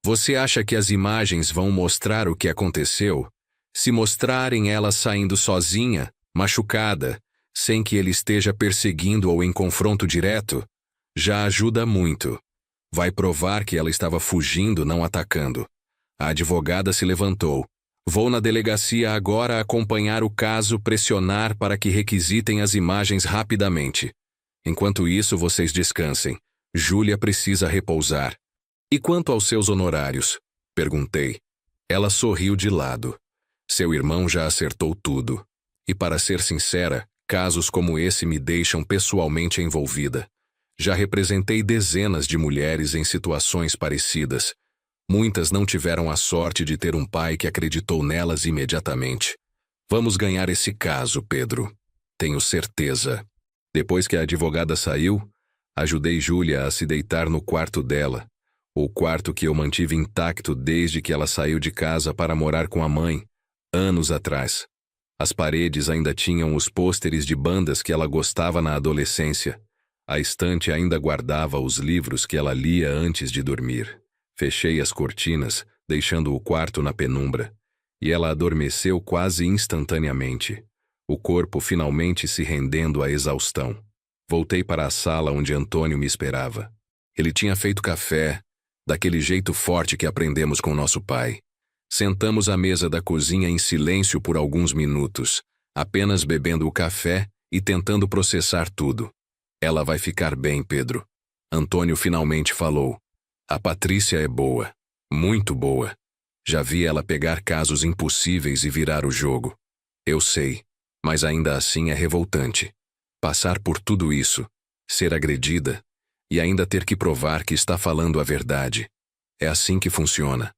Você acha que as imagens vão mostrar o que aconteceu? Se mostrarem ela saindo sozinha, machucada, sem que ele esteja perseguindo ou em confronto direto, já ajuda muito. Vai provar que ela estava fugindo, não atacando. A advogada se levantou. Vou na delegacia agora acompanhar o caso, pressionar para que requisitem as imagens rapidamente. Enquanto isso, vocês descansem. Júlia precisa repousar. E quanto aos seus honorários? Perguntei. Ela sorriu de lado. Seu irmão já acertou tudo. E para ser sincera, casos como esse me deixam pessoalmente envolvida. Já representei dezenas de mulheres em situações parecidas. Muitas não tiveram a sorte de ter um pai que acreditou nelas imediatamente. Vamos ganhar esse caso, Pedro. Tenho certeza. Depois que a advogada saiu, ajudei Júlia a se deitar no quarto dela, o quarto que eu mantive intacto desde que ela saiu de casa para morar com a mãe, anos atrás. As paredes ainda tinham os pôsteres de bandas que ela gostava na adolescência. A estante ainda guardava os livros que ela lia antes de dormir. Fechei as cortinas, deixando o quarto na penumbra, e ela adormeceu quase instantaneamente, o corpo finalmente se rendendo à exaustão. Voltei para a sala onde Antônio me esperava. Ele tinha feito café, daquele jeito forte que aprendemos com nosso pai. Sentamos à mesa da cozinha em silêncio por alguns minutos, apenas bebendo o café e tentando processar tudo. Ela vai ficar bem, Pedro. Antônio finalmente falou. A Patrícia é boa. Muito boa. Já vi ela pegar casos impossíveis e virar o jogo. Eu sei, mas ainda assim é revoltante. Passar por tudo isso, ser agredida, e ainda ter que provar que está falando a verdade. É assim que funciona.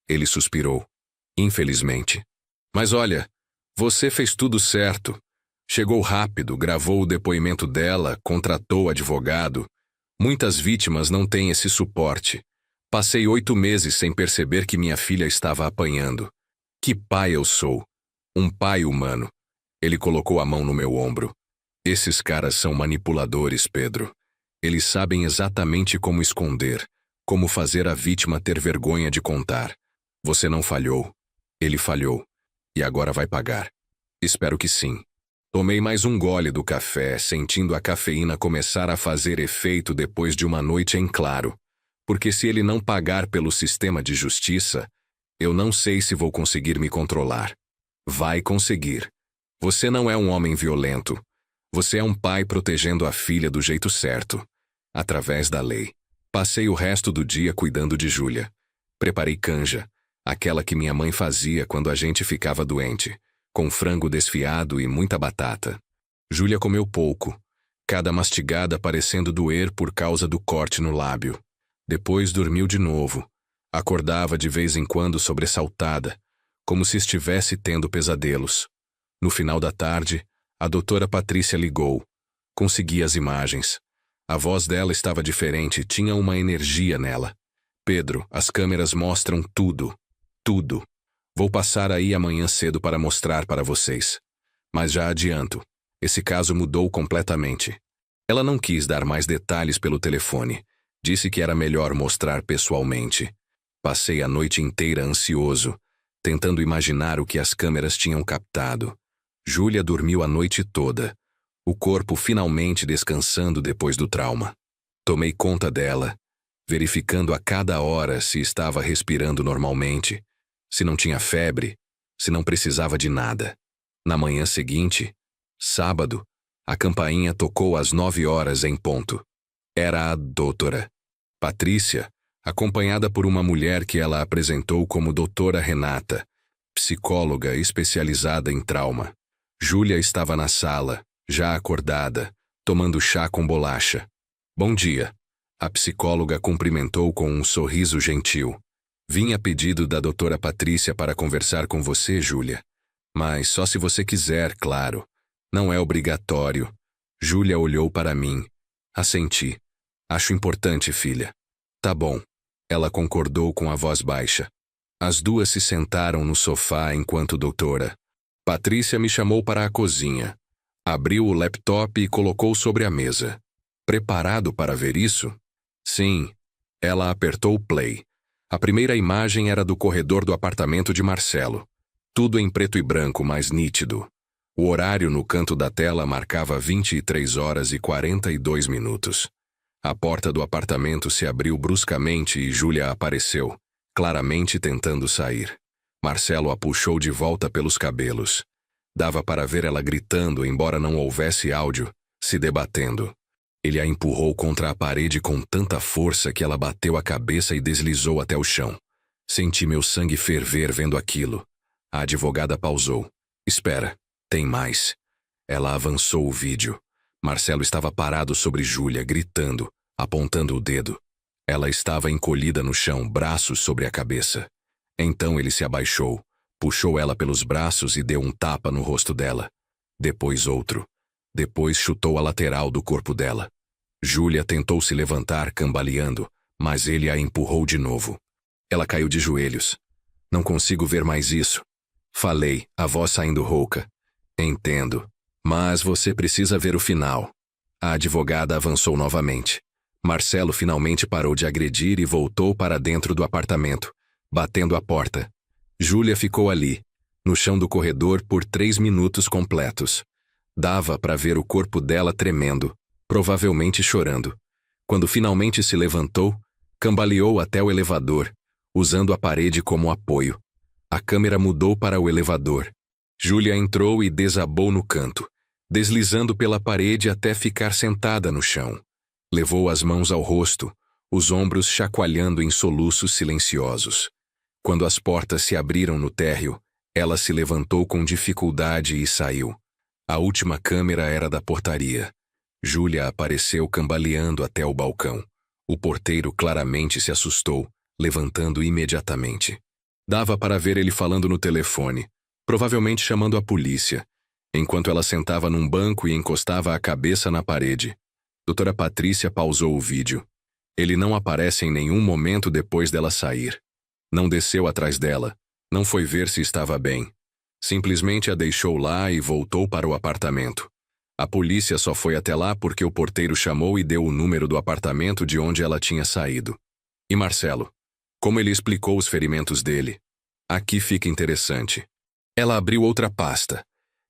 Ele suspirou. Infelizmente. Mas olha, você fez tudo certo. Chegou rápido, gravou o depoimento dela, contratou advogado. Muitas vítimas não têm esse suporte. Passei 8 meses sem perceber que minha filha estava apanhando. Que pai eu sou. Um pai humano. Ele colocou a mão no meu ombro. Esses caras são manipuladores, Pedro. Eles sabem exatamente como esconder, como fazer a vítima ter vergonha de contar. Você não falhou. Ele falhou. E agora vai pagar. Espero que sim. Tomei mais um gole do café, sentindo a cafeína começar a fazer efeito depois de uma noite em claro. Porque se ele não pagar pelo sistema de justiça, eu não sei se vou conseguir me controlar. Vai conseguir. Você não é um homem violento. Você é um pai protegendo a filha do jeito certo. Através da lei. Passei o resto do dia cuidando de Júlia. Preparei canja, aquela que minha mãe fazia quando a gente ficava doente, com frango desfiado e muita batata. Júlia comeu pouco, cada mastigada parecendo doer por causa do corte no lábio. Depois dormiu de novo. Acordava de vez em quando sobressaltada, como se estivesse tendo pesadelos. No final da tarde, a doutora Patrícia ligou. Consegui as imagens. A voz dela estava diferente, tinha uma energia nela. Pedro, as câmeras mostram tudo. Tudo. Vou passar aí amanhã cedo para mostrar para vocês. Mas já adianto, esse caso mudou completamente. Ela não quis dar mais detalhes pelo telefone. Disse que era melhor mostrar pessoalmente. Passei a noite inteira ansioso, tentando imaginar o que as câmeras tinham captado. Júlia dormiu a noite toda, o corpo finalmente descansando depois do trauma. Tomei conta dela, verificando a cada hora se estava respirando normalmente, se não tinha febre, se não precisava de nada. Na manhã seguinte, sábado, a campainha tocou às 9 horas em ponto. Era a doutora Patrícia, acompanhada por uma mulher que ela apresentou como doutora Renata, psicóloga especializada em trauma. Júlia estava na sala, já acordada, tomando chá com bolacha. Bom dia. A psicóloga cumprimentou com um sorriso gentil. Vim a pedido da doutora Patrícia para conversar com você, Júlia. Mas só se você quiser, claro. Não é obrigatório. Júlia olhou para mim. Assenti. Acho importante, filha. Tá bom. Ela concordou com a voz baixa. As duas se sentaram no sofá enquanto doutora Patrícia me chamou para a cozinha. Abriu o laptop e colocou sobre a mesa. Preparado para ver isso? Sim. Ela apertou o play. A primeira imagem era do corredor do apartamento de Marcelo. Tudo em preto e branco, mais nítido. O horário no canto da tela marcava 23 horas e 42 minutos. A porta do apartamento se abriu bruscamente e Júlia apareceu, claramente tentando sair. Marcelo a puxou de volta pelos cabelos. Dava para ver ela gritando, embora não houvesse áudio, se debatendo. Ele a empurrou contra a parede com tanta força que ela bateu a cabeça e deslizou até o chão. Senti meu sangue ferver vendo aquilo. A advogada pausou. Espera, tem mais. Ela avançou o vídeo. Marcelo estava parado sobre Júlia, gritando, apontando o dedo. Ela estava encolhida no chão, braços sobre a cabeça. Então ele se abaixou, puxou ela pelos braços e deu um tapa no rosto dela. Depois outro. Depois chutou a lateral do corpo dela. Júlia tentou se levantar, cambaleando, mas ele a empurrou de novo. Ela caiu de joelhos. Não consigo ver mais isso. Falei, a voz saindo rouca. Entendo. Mas você precisa ver o final. A advogada avançou novamente. Marcelo finalmente parou de agredir e voltou para dentro do apartamento, batendo a porta. Júlia ficou ali, no chão do corredor por 3 minutos completos. Dava para ver o corpo dela tremendo, provavelmente chorando. Quando finalmente se levantou, Cambaleou até o elevador, usando a parede como apoio. A câmera mudou para o elevador. Júlia entrou e desabou no canto, deslizando pela parede até ficar sentada no chão. Levou as mãos ao rosto, os ombros chacoalhando em soluços silenciosos. Quando as portas se abriram no térreo, ela se levantou com dificuldade e saiu. A última câmera era da portaria. Júlia apareceu cambaleando até o balcão. O porteiro claramente se assustou, levantando imediatamente. Dava para ver ele falando no telefone, provavelmente chamando a polícia, enquanto ela sentava num banco e encostava a cabeça na parede. Doutora Patrícia pausou o vídeo. Ele não aparece em nenhum momento depois dela sair. Não desceu atrás dela, não foi ver se estava bem. Simplesmente a deixou lá e voltou para o apartamento. A polícia só foi até lá porque o porteiro chamou e deu o número do apartamento de onde ela tinha saído. E Marcelo? Como ele explicou os ferimentos dele? Aqui fica interessante. Ela abriu outra pasta.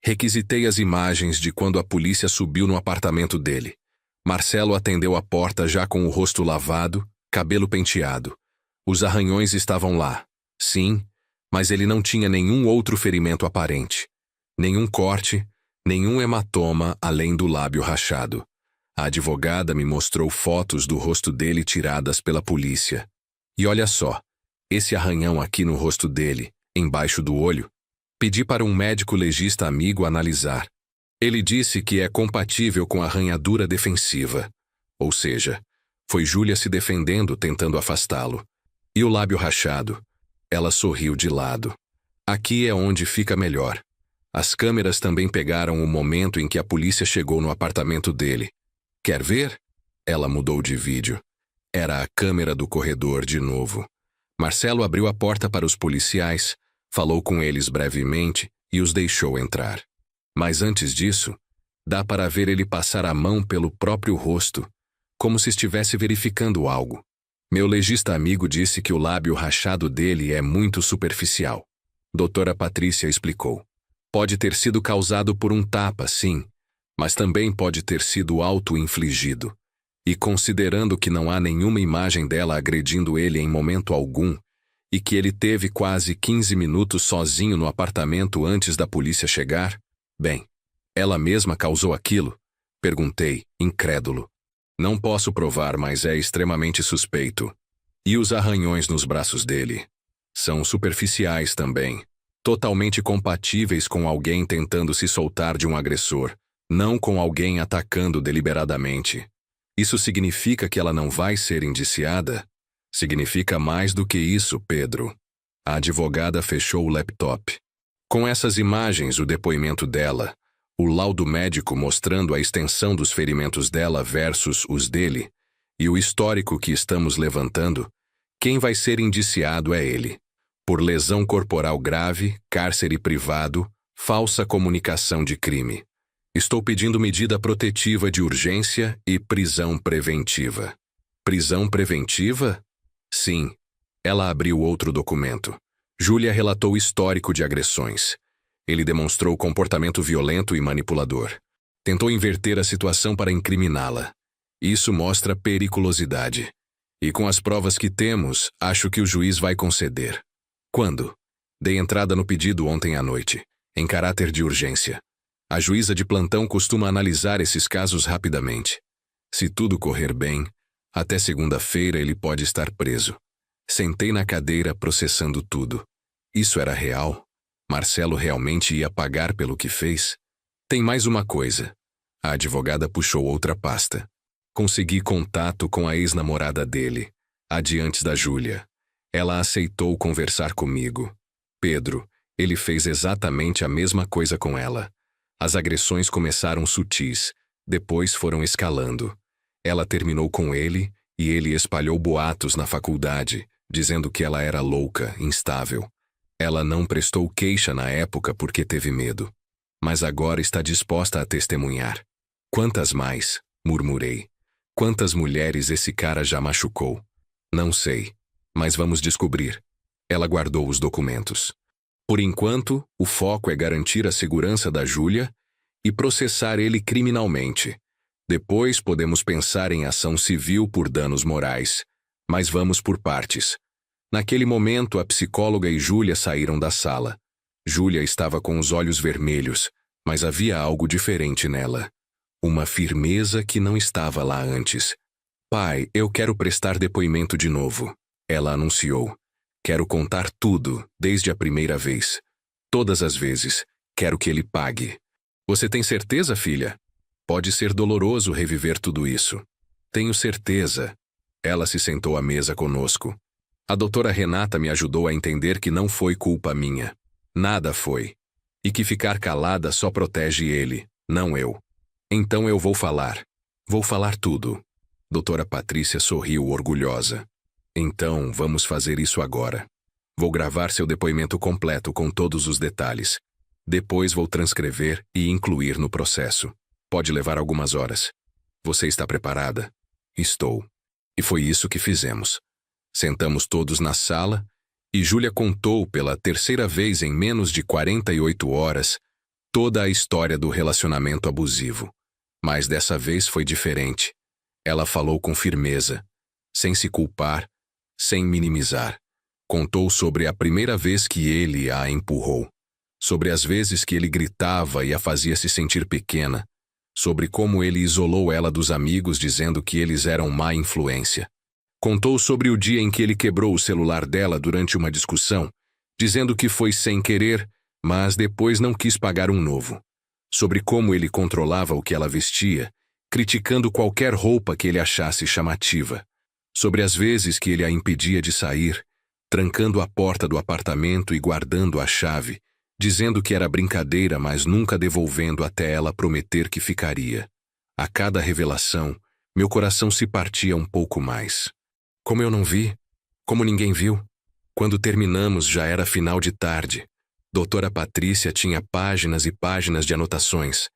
Requisitei as imagens de quando a polícia subiu no apartamento dele. Marcelo atendeu a porta já com o rosto lavado, cabelo penteado. Os arranhões estavam lá, sim, mas ele não tinha nenhum outro ferimento aparente. Nenhum corte, nenhum hematoma além do lábio rachado. A advogada me mostrou fotos do rosto dele tiradas pela polícia. E olha só, esse arranhão aqui no rosto dele, embaixo do olho. Pedi para um médico legista amigo analisar. Ele disse que é compatível com arranhadura defensiva. Ou seja, foi Júlia se defendendo tentando afastá-lo. E o lábio rachado? Ela sorriu de lado. Aqui é onde fica melhor. As câmeras também pegaram o momento em que a polícia chegou no apartamento dele. Quer ver? Ela mudou de vídeo. Era a câmera do corredor de novo. Marcelo abriu a porta para os policiais, falou com eles brevemente e os deixou entrar. Mas antes disso, dá para ver ele passar a mão pelo próprio rosto, como se estivesse verificando algo. Meu legista amigo disse que o lábio rachado dele é muito superficial. Doutora Patrícia explicou. Pode ter sido causado por um tapa, sim, mas também pode ter sido auto-infligido. E considerando que não há nenhuma imagem dela agredindo ele em momento algum, e que ele teve quase 15 minutos sozinho no apartamento antes da polícia chegar, bem, ela mesma causou aquilo? Perguntei, incrédulo. Não posso provar, mas é extremamente suspeito. E os arranhões nos braços dele? São superficiais também. Totalmente compatíveis com alguém tentando se soltar de um agressor, não com alguém atacando deliberadamente. Isso significa que ela não vai ser indiciada? Significa mais do que isso, Pedro. A advogada fechou o laptop. Com essas imagens, o depoimento dela, o laudo médico mostrando a extensão dos ferimentos dela versus os dele, e o histórico que estamos levantando, quem vai ser indiciado é ele. Por lesão corporal grave, cárcere privado, falsa comunicação de crime. Estou pedindo medida protetiva de urgência e prisão preventiva. Prisão preventiva? Sim. Ela abriu outro documento. Júlia relatou histórico de agressões. Ele demonstrou comportamento violento e manipulador. Tentou inverter a situação para incriminá-la. Isso mostra periculosidade. E com as provas que temos, acho que o juiz vai conceder. Quando? Dei entrada no pedido ontem à noite, em caráter de urgência. A juíza de plantão costuma analisar esses casos rapidamente. Se tudo correr bem, até segunda-feira ele pode estar preso. Sentei na cadeira processando tudo. Isso era real? Marcelo realmente ia pagar pelo que fez? Tem mais uma coisa. A advogada puxou outra pasta. Consegui contato com a ex-namorada dele, a de antes da Júlia. Ela aceitou conversar comigo. Pedro, ele fez exatamente a mesma coisa com ela. As agressões começaram sutis, depois foram escalando. Ela terminou com ele e ele espalhou boatos na faculdade, dizendo que ela era louca, instável. Ela não prestou queixa na época porque teve medo. Mas agora está disposta a testemunhar. Quantas mais? Murmurei. Quantas mulheres esse cara já machucou? Não sei, mas vamos descobrir. Ela guardou os documentos. Por enquanto, o foco é garantir a segurança da Júlia e processar ele criminalmente. Depois podemos pensar em ação civil por danos morais. Mas vamos por partes. Naquele momento, a psicóloga e Júlia saíram da sala. Júlia estava com os olhos vermelhos, mas havia algo diferente nela. Uma firmeza que não estava lá antes. Pai, eu quero prestar depoimento de novo. Ela anunciou. Quero contar tudo, desde a primeira vez. Todas as vezes. Quero que ele pague. Você tem certeza, filha? Pode ser doloroso reviver tudo isso. Tenho certeza. Ela se sentou à mesa conosco. A doutora Renata me ajudou a entender que não foi culpa minha. Nada foi. E que ficar calada só protege ele, não eu. Então eu vou falar. Vou falar tudo. Doutora Patrícia sorriu orgulhosa. Então, vamos fazer isso agora. Vou gravar seu depoimento completo com todos os detalhes. Depois vou transcrever e incluir no processo. Pode levar algumas horas. Você está preparada? Estou. E foi isso que fizemos. Sentamos todos na sala e Júlia contou pela terceira vez em menos de 48 horas toda a história do relacionamento abusivo. Mas dessa vez foi diferente. Ela falou com firmeza, sem se culpar, sem minimizar. Contou sobre a primeira vez que ele a empurrou, sobre as vezes que ele gritava e a fazia se sentir pequena, sobre como ele isolou ela dos amigos dizendo que eles eram má influência. Contou sobre o dia em que ele quebrou o celular dela durante uma discussão, dizendo que foi sem querer, mas depois não quis pagar um novo. Sobre como ele controlava o que ela vestia, criticando qualquer roupa que ele achasse chamativa. Sobre as vezes que ele a impedia de sair, trancando a porta do apartamento e guardando a chave, dizendo que era brincadeira, mas nunca devolvendo até ela prometer que ficaria. A cada revelação, meu coração se partia um pouco mais. Como eu não vi? Como ninguém viu? Quando terminamos, já era final de tarde. Doutora Patrícia tinha páginas e páginas de anotações.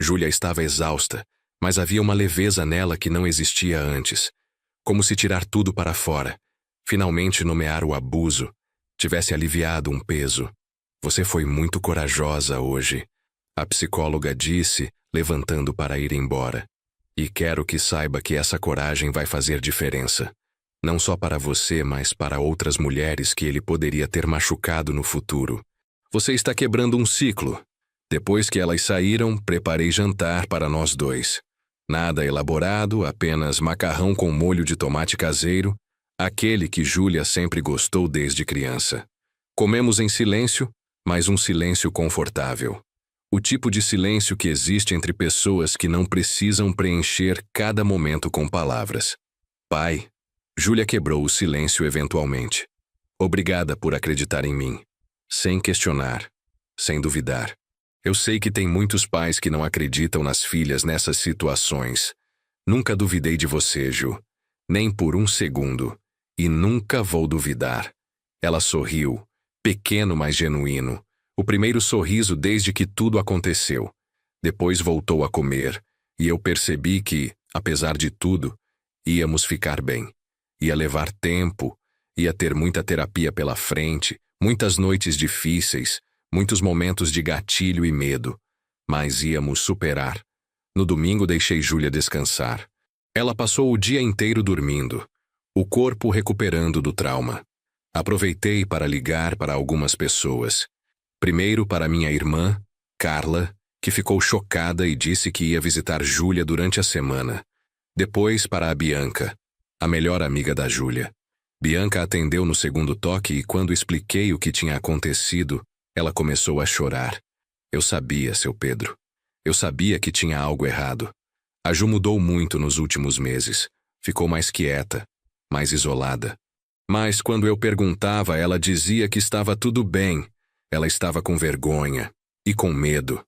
Júlia estava exausta, mas havia uma leveza nela que não existia antes. Como se tirar tudo para fora, finalmente nomear o abuso, tivesse aliviado um peso. Você foi muito corajosa hoje, a psicóloga disse, levantando para ir embora. E quero que saiba que essa coragem vai fazer diferença. Não só para você, mas para outras mulheres que ele poderia ter machucado no futuro. Você está quebrando um ciclo. Depois que elas saíram, preparei jantar para nós dois. Nada elaborado, apenas macarrão com molho de tomate caseiro, aquele que Júlia sempre gostou desde criança. Comemos em silêncio, mas um silêncio confortável. O tipo de silêncio que existe entre pessoas que não precisam preencher cada momento com palavras. Pai, Júlia quebrou o silêncio eventualmente. Obrigada por acreditar em mim. Sem questionar, sem duvidar. Eu sei que tem muitos pais que não acreditam nas filhas nessas situações. Nunca duvidei de você, Ju. Nem por um segundo. E nunca vou duvidar. Ela sorriu, pequeno, mas genuíno. O primeiro sorriso desde que tudo aconteceu. Depois voltou a comer, e eu percebi que, apesar de tudo, íamos ficar bem. Ia levar tempo, ia ter muita terapia pela frente, muitas noites difíceis, muitos momentos de gatilho e medo. Mas íamos superar. No domingo deixei Júlia descansar. Ela passou o dia inteiro dormindo, o corpo recuperando do trauma. Aproveitei para ligar para algumas pessoas. Primeiro para minha irmã, Carla, que ficou chocada e disse que ia visitar Júlia durante a semana. Depois para a Bianca, a melhor amiga da Júlia. Bianca atendeu no segundo toque e quando expliquei o que tinha acontecido, ela começou a chorar. Eu sabia, seu Pedro. Eu sabia que tinha algo errado. A Ju mudou muito nos últimos meses. Ficou mais quieta, mais isolada. Mas quando eu perguntava, ela dizia que estava tudo bem. Ela estava com vergonha e com medo.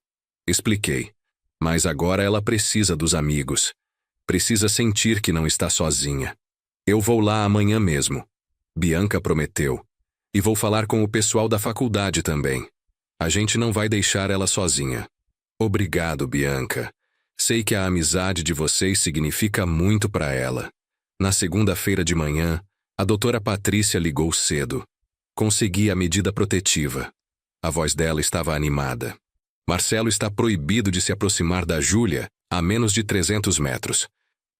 Expliquei. Mas agora ela precisa dos amigos. Precisa sentir que não está sozinha. Eu vou lá amanhã mesmo. Bianca prometeu. E vou falar com o pessoal da faculdade também. A gente não vai deixar ela sozinha. Obrigado, Bianca. Sei que a amizade de vocês significa muito para ela. Na segunda-feira de manhã, a doutora Patrícia ligou cedo. Consegui a medida protetiva. A voz dela estava animada. Marcelo está proibido de se aproximar da Júlia a menos de 300 metros.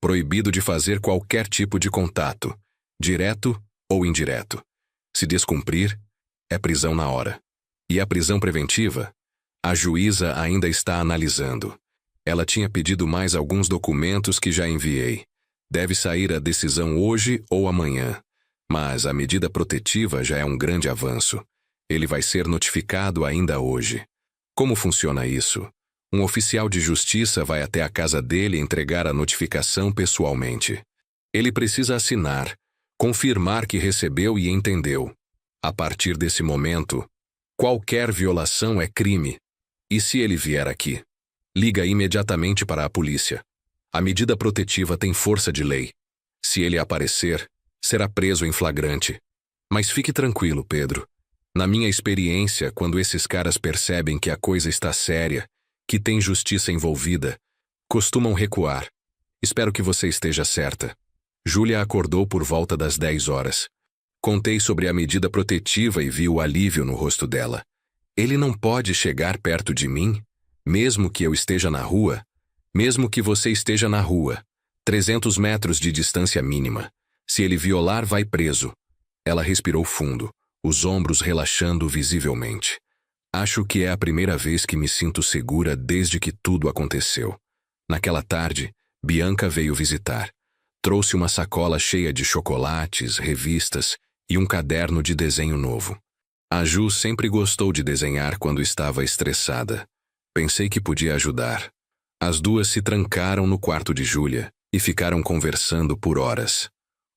Proibido de fazer qualquer tipo de contato. direto ou indireto. Se descumprir, é prisão na hora. E a prisão preventiva? A juíza ainda está analisando. Ela tinha pedido mais alguns documentos que já enviei. Deve sair a decisão hoje ou amanhã. Mas a medida protetiva já é um grande avanço. Ele vai ser notificado ainda hoje. Como funciona isso? Um oficial de justiça vai até a casa dele entregar a notificação pessoalmente. Ele precisa assinar, confirmar que recebeu e entendeu. A partir desse momento, qualquer violação é crime. E se ele vier aqui? Liga imediatamente para a polícia. A medida protetiva tem força de lei. Se ele aparecer, será preso em flagrante. Mas fique tranquilo, Pedro. Na minha experiência, quando esses caras percebem que a coisa está séria, que tem justiça envolvida, costumam recuar. Espero que você esteja certa. Júlia acordou por volta das 10 horas. Contei sobre a medida protetiva e vi o alívio no rosto dela. Ele não pode chegar perto de mim, mesmo que eu esteja na rua, mesmo que você esteja na rua. 300 metros de distância mínima. Se ele violar, vai preso. Ela respirou fundo, os ombros relaxando visivelmente. Acho que é a primeira vez que me sinto segura desde que tudo aconteceu. Naquela tarde, Bianca veio visitar. Trouxe uma sacola cheia de chocolates, revistas e um caderno de desenho novo. A Ju sempre gostou de desenhar quando estava estressada. Pensei que podia ajudar. As duas se trancaram no quarto de Júlia e ficaram conversando por horas.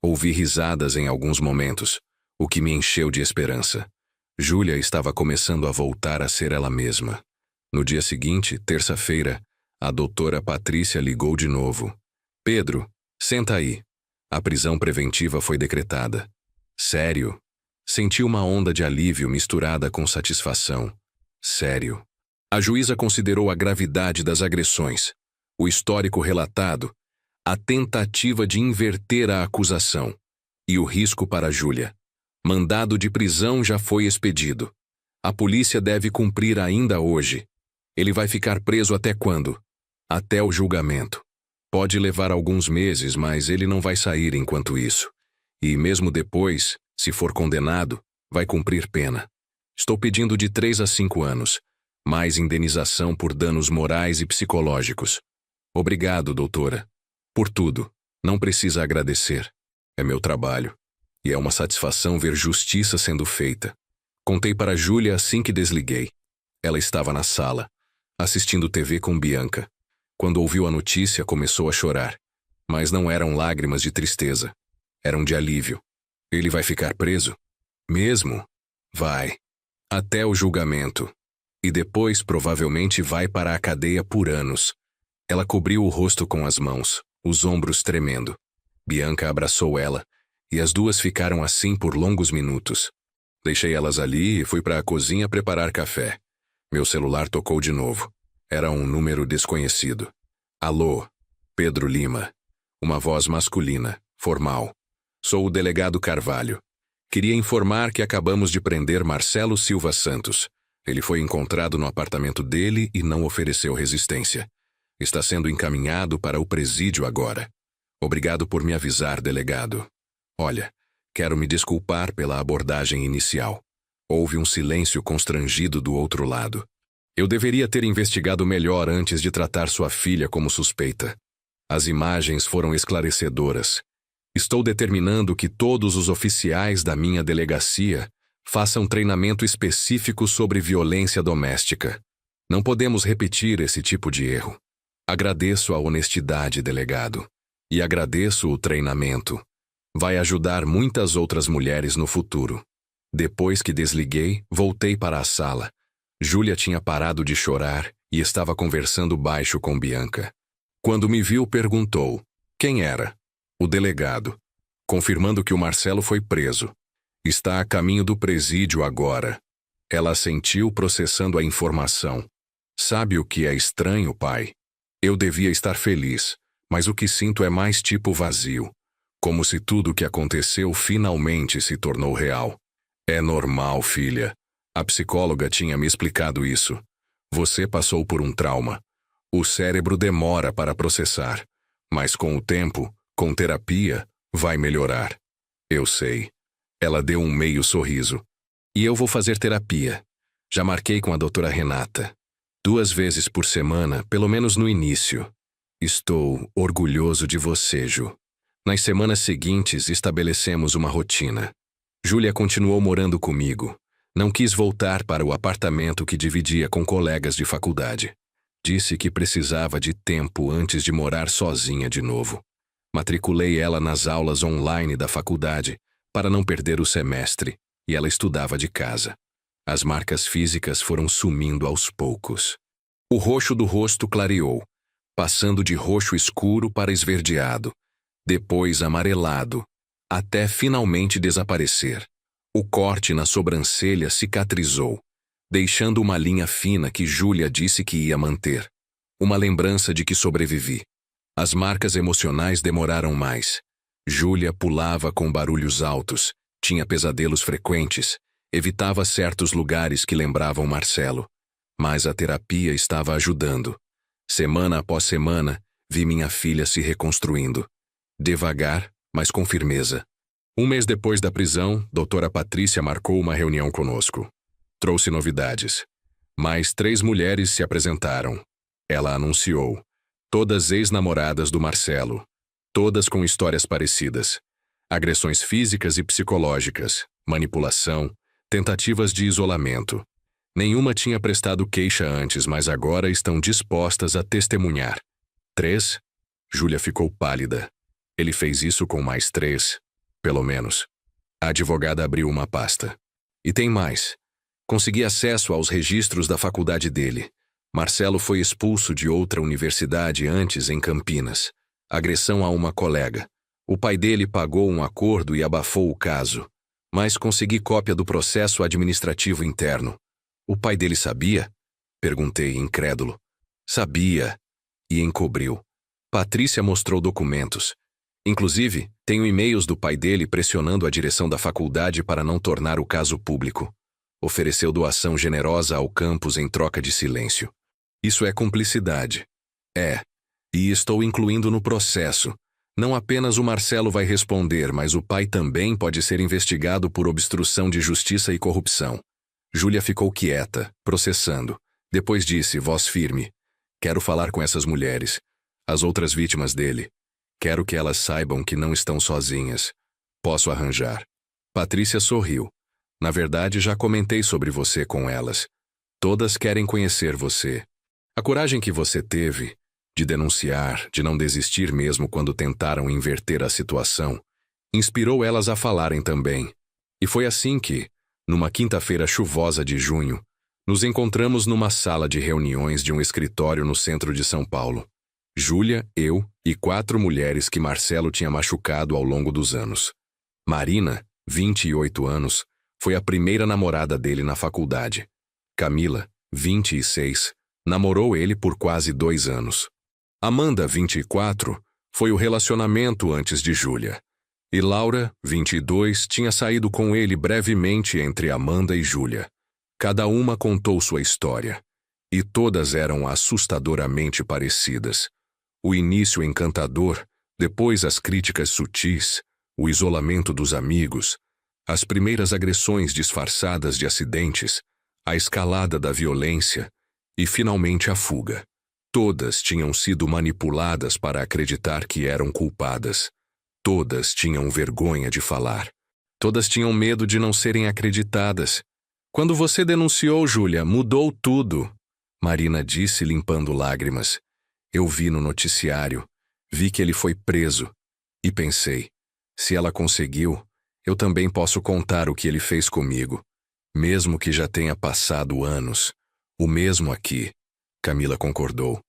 Ouvi risadas em alguns momentos, o que me encheu de esperança. Júlia estava começando a voltar a ser ela mesma. No dia seguinte, terça-feira, a doutora Patrícia ligou de novo. Pedro, senta aí. A prisão preventiva foi decretada. Sério? Senti uma onda de alívio misturada com satisfação. Sério. A juíza considerou a gravidade das agressões, o histórico relatado, a tentativa de inverter a acusação e o risco para Júlia. Mandado de prisão já foi expedido. A polícia deve cumprir ainda hoje. Ele vai ficar preso até quando? Até o julgamento. Pode levar alguns meses, mas ele não vai sair enquanto isso. E mesmo depois, se for condenado, vai cumprir pena. Estou pedindo de 3 a 5 anos, mais indenização por danos morais e psicológicos. Obrigado, doutora. Por tudo. Não precisa agradecer. É meu trabalho. E é uma satisfação ver justiça sendo feita. Contei para Júlia assim que desliguei. Ela estava na sala, assistindo TV com Bianca. Quando ouviu a notícia, começou a chorar. Mas não eram lágrimas de tristeza. Eram de alívio. Ele vai ficar preso? Mesmo? Vai. Até o julgamento. E depois provavelmente vai para a cadeia por anos. Ela cobriu o rosto com as mãos, os ombros tremendo. Bianca abraçou ela, e as duas ficaram assim por longos minutos. Deixei elas ali e fui para a cozinha preparar café. Meu celular tocou de novo. Era um número desconhecido. Alô, Pedro Lima. Uma voz masculina, formal. Sou o delegado Carvalho. Queria informar que acabamos de prender Marcelo Silva Santos. Ele foi encontrado no apartamento dele e não ofereceu resistência. Está sendo encaminhado para o presídio agora. Obrigado por me avisar, delegado. Olha, quero me desculpar pela abordagem inicial. Houve um silêncio constrangido do outro lado. Eu deveria ter investigado melhor antes de tratar sua filha como suspeita. As imagens foram esclarecedoras. Estou determinando que todos os oficiais da minha delegacia façam treinamento específico sobre violência doméstica. Não podemos repetir esse tipo de erro. Agradeço a honestidade, delegado. E agradeço o treinamento. Vai ajudar muitas outras mulheres no futuro. Depois que desliguei, voltei para a sala. Júlia tinha parado de chorar e estava conversando baixo com Bianca. Quando me viu, perguntou: quem era? O delegado. Confirmando que o Marcelo foi preso. Está a caminho do presídio agora. Ela assentiu, processando a informação. Sabe o que é estranho, pai? Eu devia estar feliz, mas o que sinto é mais tipo vazio. Como se tudo o que aconteceu finalmente se tornou real. É normal, filha. A psicóloga tinha me explicado isso. Você passou por um trauma. O cérebro demora para processar. Mas com o tempo, com terapia, vai melhorar. Eu sei. Ela deu um meio sorriso. E eu vou fazer terapia. Já marquei com a doutora Renata. 2 vezes por semana, pelo menos no início. Estou orgulhoso de você, Ju. Nas semanas seguintes, estabelecemos uma rotina. Júlia continuou morando comigo. Não quis voltar para o apartamento que dividia com colegas de faculdade. Disse que precisava de tempo antes de morar sozinha de novo. Matriculei ela nas aulas online da faculdade para não perder o semestre, e ela estudava de casa. As marcas físicas foram sumindo aos poucos. O roxo do rosto clareou, passando de roxo escuro para esverdeado, depois amarelado, até finalmente desaparecer. O corte na sobrancelha cicatrizou, deixando uma linha fina que Júlia disse que ia manter. Uma lembrança de que sobrevivi. As marcas emocionais demoraram mais. Júlia pulava com barulhos altos, tinha pesadelos frequentes, evitava certos lugares que lembravam Marcelo. Mas a terapia estava ajudando. Semana após semana, vi minha filha se reconstruindo. Devagar, mas com firmeza. 1 mês depois da prisão, doutora Patrícia marcou uma reunião conosco. Trouxe novidades. Mais 3 mulheres se apresentaram. Ela anunciou. Todas ex-namoradas do Marcelo. Todas com histórias parecidas. Agressões físicas e psicológicas, manipulação, tentativas de isolamento. Nenhuma tinha prestado queixa antes, mas agora estão dispostas a testemunhar. 3? Júlia ficou pálida. Ele fez isso com mais 3. Pelo menos. A advogada abriu uma pasta. E tem mais. Consegui acesso aos registros da faculdade dele. Marcelo foi expulso de outra universidade antes em Campinas. Agressão a uma colega. O pai dele pagou um acordo e abafou o caso. Mas consegui cópia do processo administrativo interno. O pai dele sabia? Perguntei, incrédulo. Sabia. E encobriu. Patrícia mostrou documentos. Inclusive, tenho e-mails do pai dele pressionando a direção da faculdade para não tornar o caso público. Ofereceu doação generosa ao campus em troca de silêncio. Isso é cumplicidade. É. E estou incluindo no processo. Não apenas o Marcelo vai responder, mas o pai também pode ser investigado por obstrução de justiça e corrupção. Júlia ficou quieta, processando. Depois disse, voz firme. Quero falar com essas mulheres. As outras vítimas dele. Quero que elas saibam que não estão sozinhas. Posso arranjar. Patrícia sorriu. Na verdade, já comentei sobre você com elas. Todas querem conhecer você. A coragem que você teve, de denunciar, de não desistir mesmo quando tentaram inverter a situação, inspirou elas a falarem também. E foi assim que, numa quinta-feira chuvosa de junho, nos encontramos numa sala de reuniões de um escritório no centro de São Paulo. Júlia, eu e 4 mulheres que Marcelo tinha machucado ao longo dos anos. Marina, 28 anos, foi a primeira namorada dele na faculdade. Camila, 26, namorou ele por quase 2 anos. Amanda, 24, foi o relacionamento antes de Júlia. E Laura, 22, tinha saído com ele brevemente entre Amanda e Júlia. Cada uma contou sua história. E todas eram assustadoramente parecidas. O início encantador, depois as críticas sutis, o isolamento dos amigos, as primeiras agressões disfarçadas de acidentes, a escalada da violência e, finalmente, a fuga. Todas tinham sido manipuladas para acreditar que eram culpadas. Todas tinham vergonha de falar. Todas tinham medo de não serem acreditadas. Quando você denunciou, Júlia, mudou tudo. Marina disse, limpando lágrimas. Eu vi no noticiário, vi que ele foi preso. E pensei, se ela conseguiu, eu também posso contar o que ele fez comigo. Mesmo que já tenha passado anos. O mesmo aqui. Camila concordou.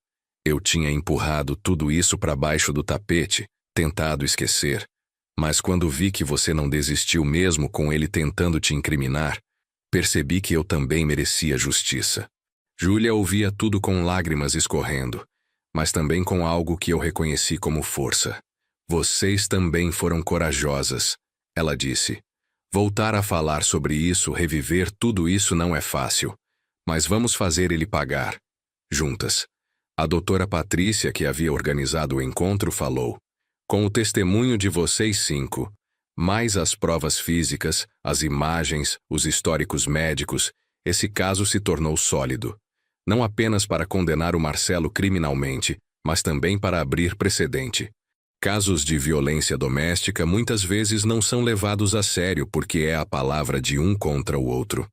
Eu tinha empurrado tudo isso para baixo do tapete, tentado esquecer. Mas quando vi que você não desistiu mesmo com ele tentando te incriminar, percebi que eu também merecia justiça. Júlia ouvia tudo com lágrimas escorrendo, mas também com algo que eu reconheci como força. Vocês também foram corajosas, ela disse. Voltar a falar sobre isso, reviver tudo isso não é fácil, mas vamos fazer ele pagar. Juntas. A doutora Patrícia, que havia organizado o encontro, falou. Com o testemunho de vocês 5, mais as provas físicas, as imagens, os históricos médicos, esse caso se tornou sólido. Não apenas para condenar o Marcelo criminalmente, mas também para abrir precedente. Casos de violência doméstica muitas vezes não são levados a sério porque é a palavra de um contra o outro.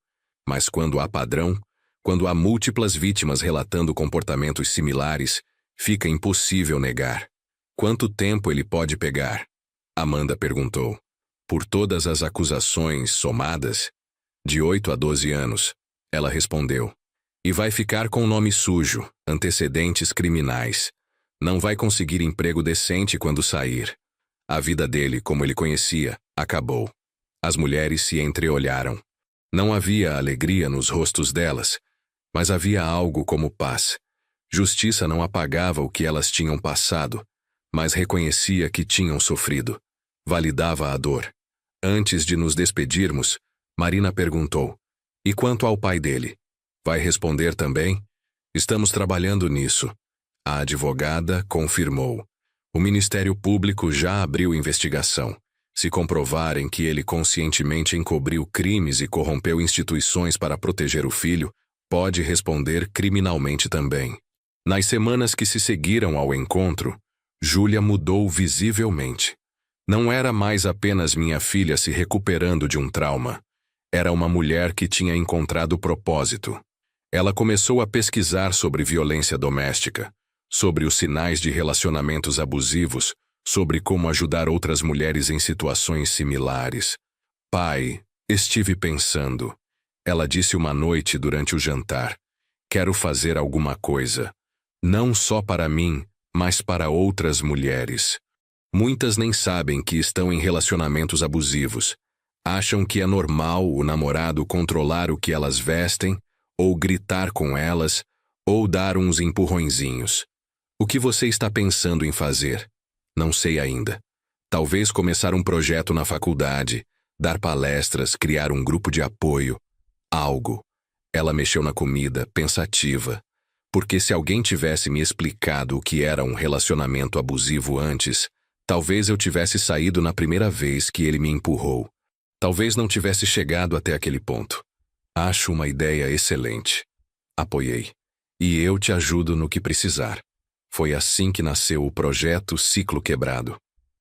Mas quando há padrão, quando há múltiplas vítimas relatando comportamentos similares, fica impossível negar. Quanto tempo ele pode pegar? Amanda perguntou. Por todas as acusações somadas? De 8 a 12 anos, ela respondeu. E vai ficar com nome sujo, antecedentes criminais. Não vai conseguir emprego decente quando sair. A vida dele, como ele conhecia, acabou. As mulheres se entreolharam. Não havia alegria nos rostos delas, mas havia algo como paz. Justiça não apagava o que elas tinham passado, mas reconhecia que tinham sofrido. Validava a dor. Antes de nos despedirmos, Marina perguntou, e quanto ao pai dele? Vai responder também? Estamos trabalhando nisso. A advogada confirmou. O Ministério Público já abriu investigação. Se comprovarem que ele conscientemente encobriu crimes e corrompeu instituições para proteger o filho, pode responder criminalmente também. Nas semanas que se seguiram ao encontro, Júlia mudou visivelmente. Não era mais apenas minha filha se recuperando de um trauma. Era uma mulher que tinha encontrado propósito. Ela começou a pesquisar sobre violência doméstica, sobre os sinais de relacionamentos abusivos, sobre como ajudar outras mulheres em situações similares. Pai, estive pensando. Ela disse uma noite durante o jantar. Quero fazer alguma coisa. Não só para mim, mas para outras mulheres. Muitas nem sabem que estão em relacionamentos abusivos. Acham que é normal o namorado controlar o que elas vestem, ou gritar com elas, ou dar uns empurrõezinhos. O que você está pensando em fazer? Não sei ainda. Talvez começar um projeto na faculdade, dar palestras, criar um grupo de apoio. Algo. Ela mexeu na comida, pensativa. Porque se alguém tivesse me explicado o que era um relacionamento abusivo antes, talvez eu tivesse saído na primeira vez que ele me empurrou. Talvez não tivesse chegado até aquele ponto. Acho uma ideia excelente. Apoiei. E eu te ajudo no que precisar. Foi assim que nasceu o projeto Ciclo Quebrado.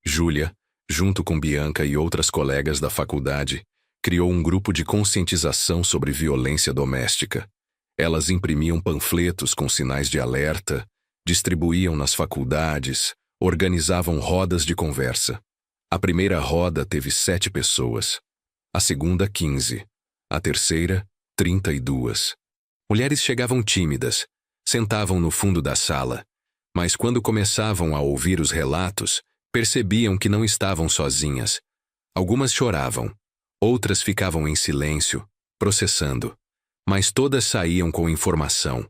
Júlia, junto com Bianca e outras colegas da faculdade, criou um grupo de conscientização sobre violência doméstica. Elas imprimiam panfletos com sinais de alerta, distribuíam nas faculdades, organizavam rodas de conversa. A primeira roda teve 7 pessoas. A segunda, 15. A terceira, 32. Mulheres chegavam tímidas, sentavam no fundo da sala, mas quando começavam a ouvir os relatos, percebiam que não estavam sozinhas. Algumas choravam, outras ficavam em silêncio, processando. Mas todas saíam com informação,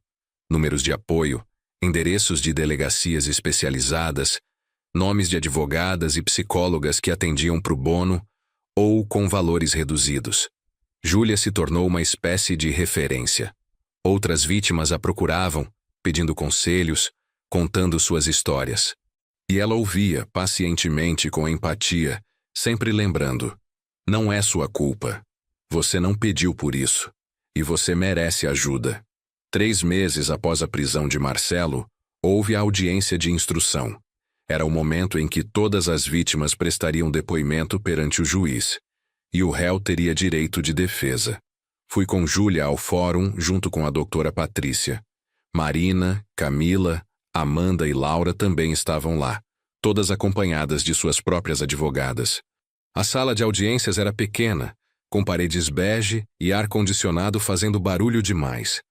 números de apoio, endereços de delegacias especializadas, nomes de advogadas e psicólogas que atendiam pro bono ou com valores reduzidos. Júlia se tornou uma espécie de referência. Outras vítimas a procuravam, pedindo conselhos, contando suas histórias. E ela ouvia pacientemente com empatia, sempre lembrando: não é sua culpa. Você não pediu por isso. E você merece ajuda. 3 meses após a prisão de Marcelo, houve a audiência de instrução. Era o momento em que todas as vítimas prestariam depoimento perante o juiz. E o réu teria direito de defesa. Fui com Júlia ao fórum junto com a doutora Patrícia. Marina, Camila, Amanda e Laura também estavam lá, todas acompanhadas de suas próprias advogadas. A sala de audiências era pequena, com paredes bege e ar-condicionado fazendo barulho demais.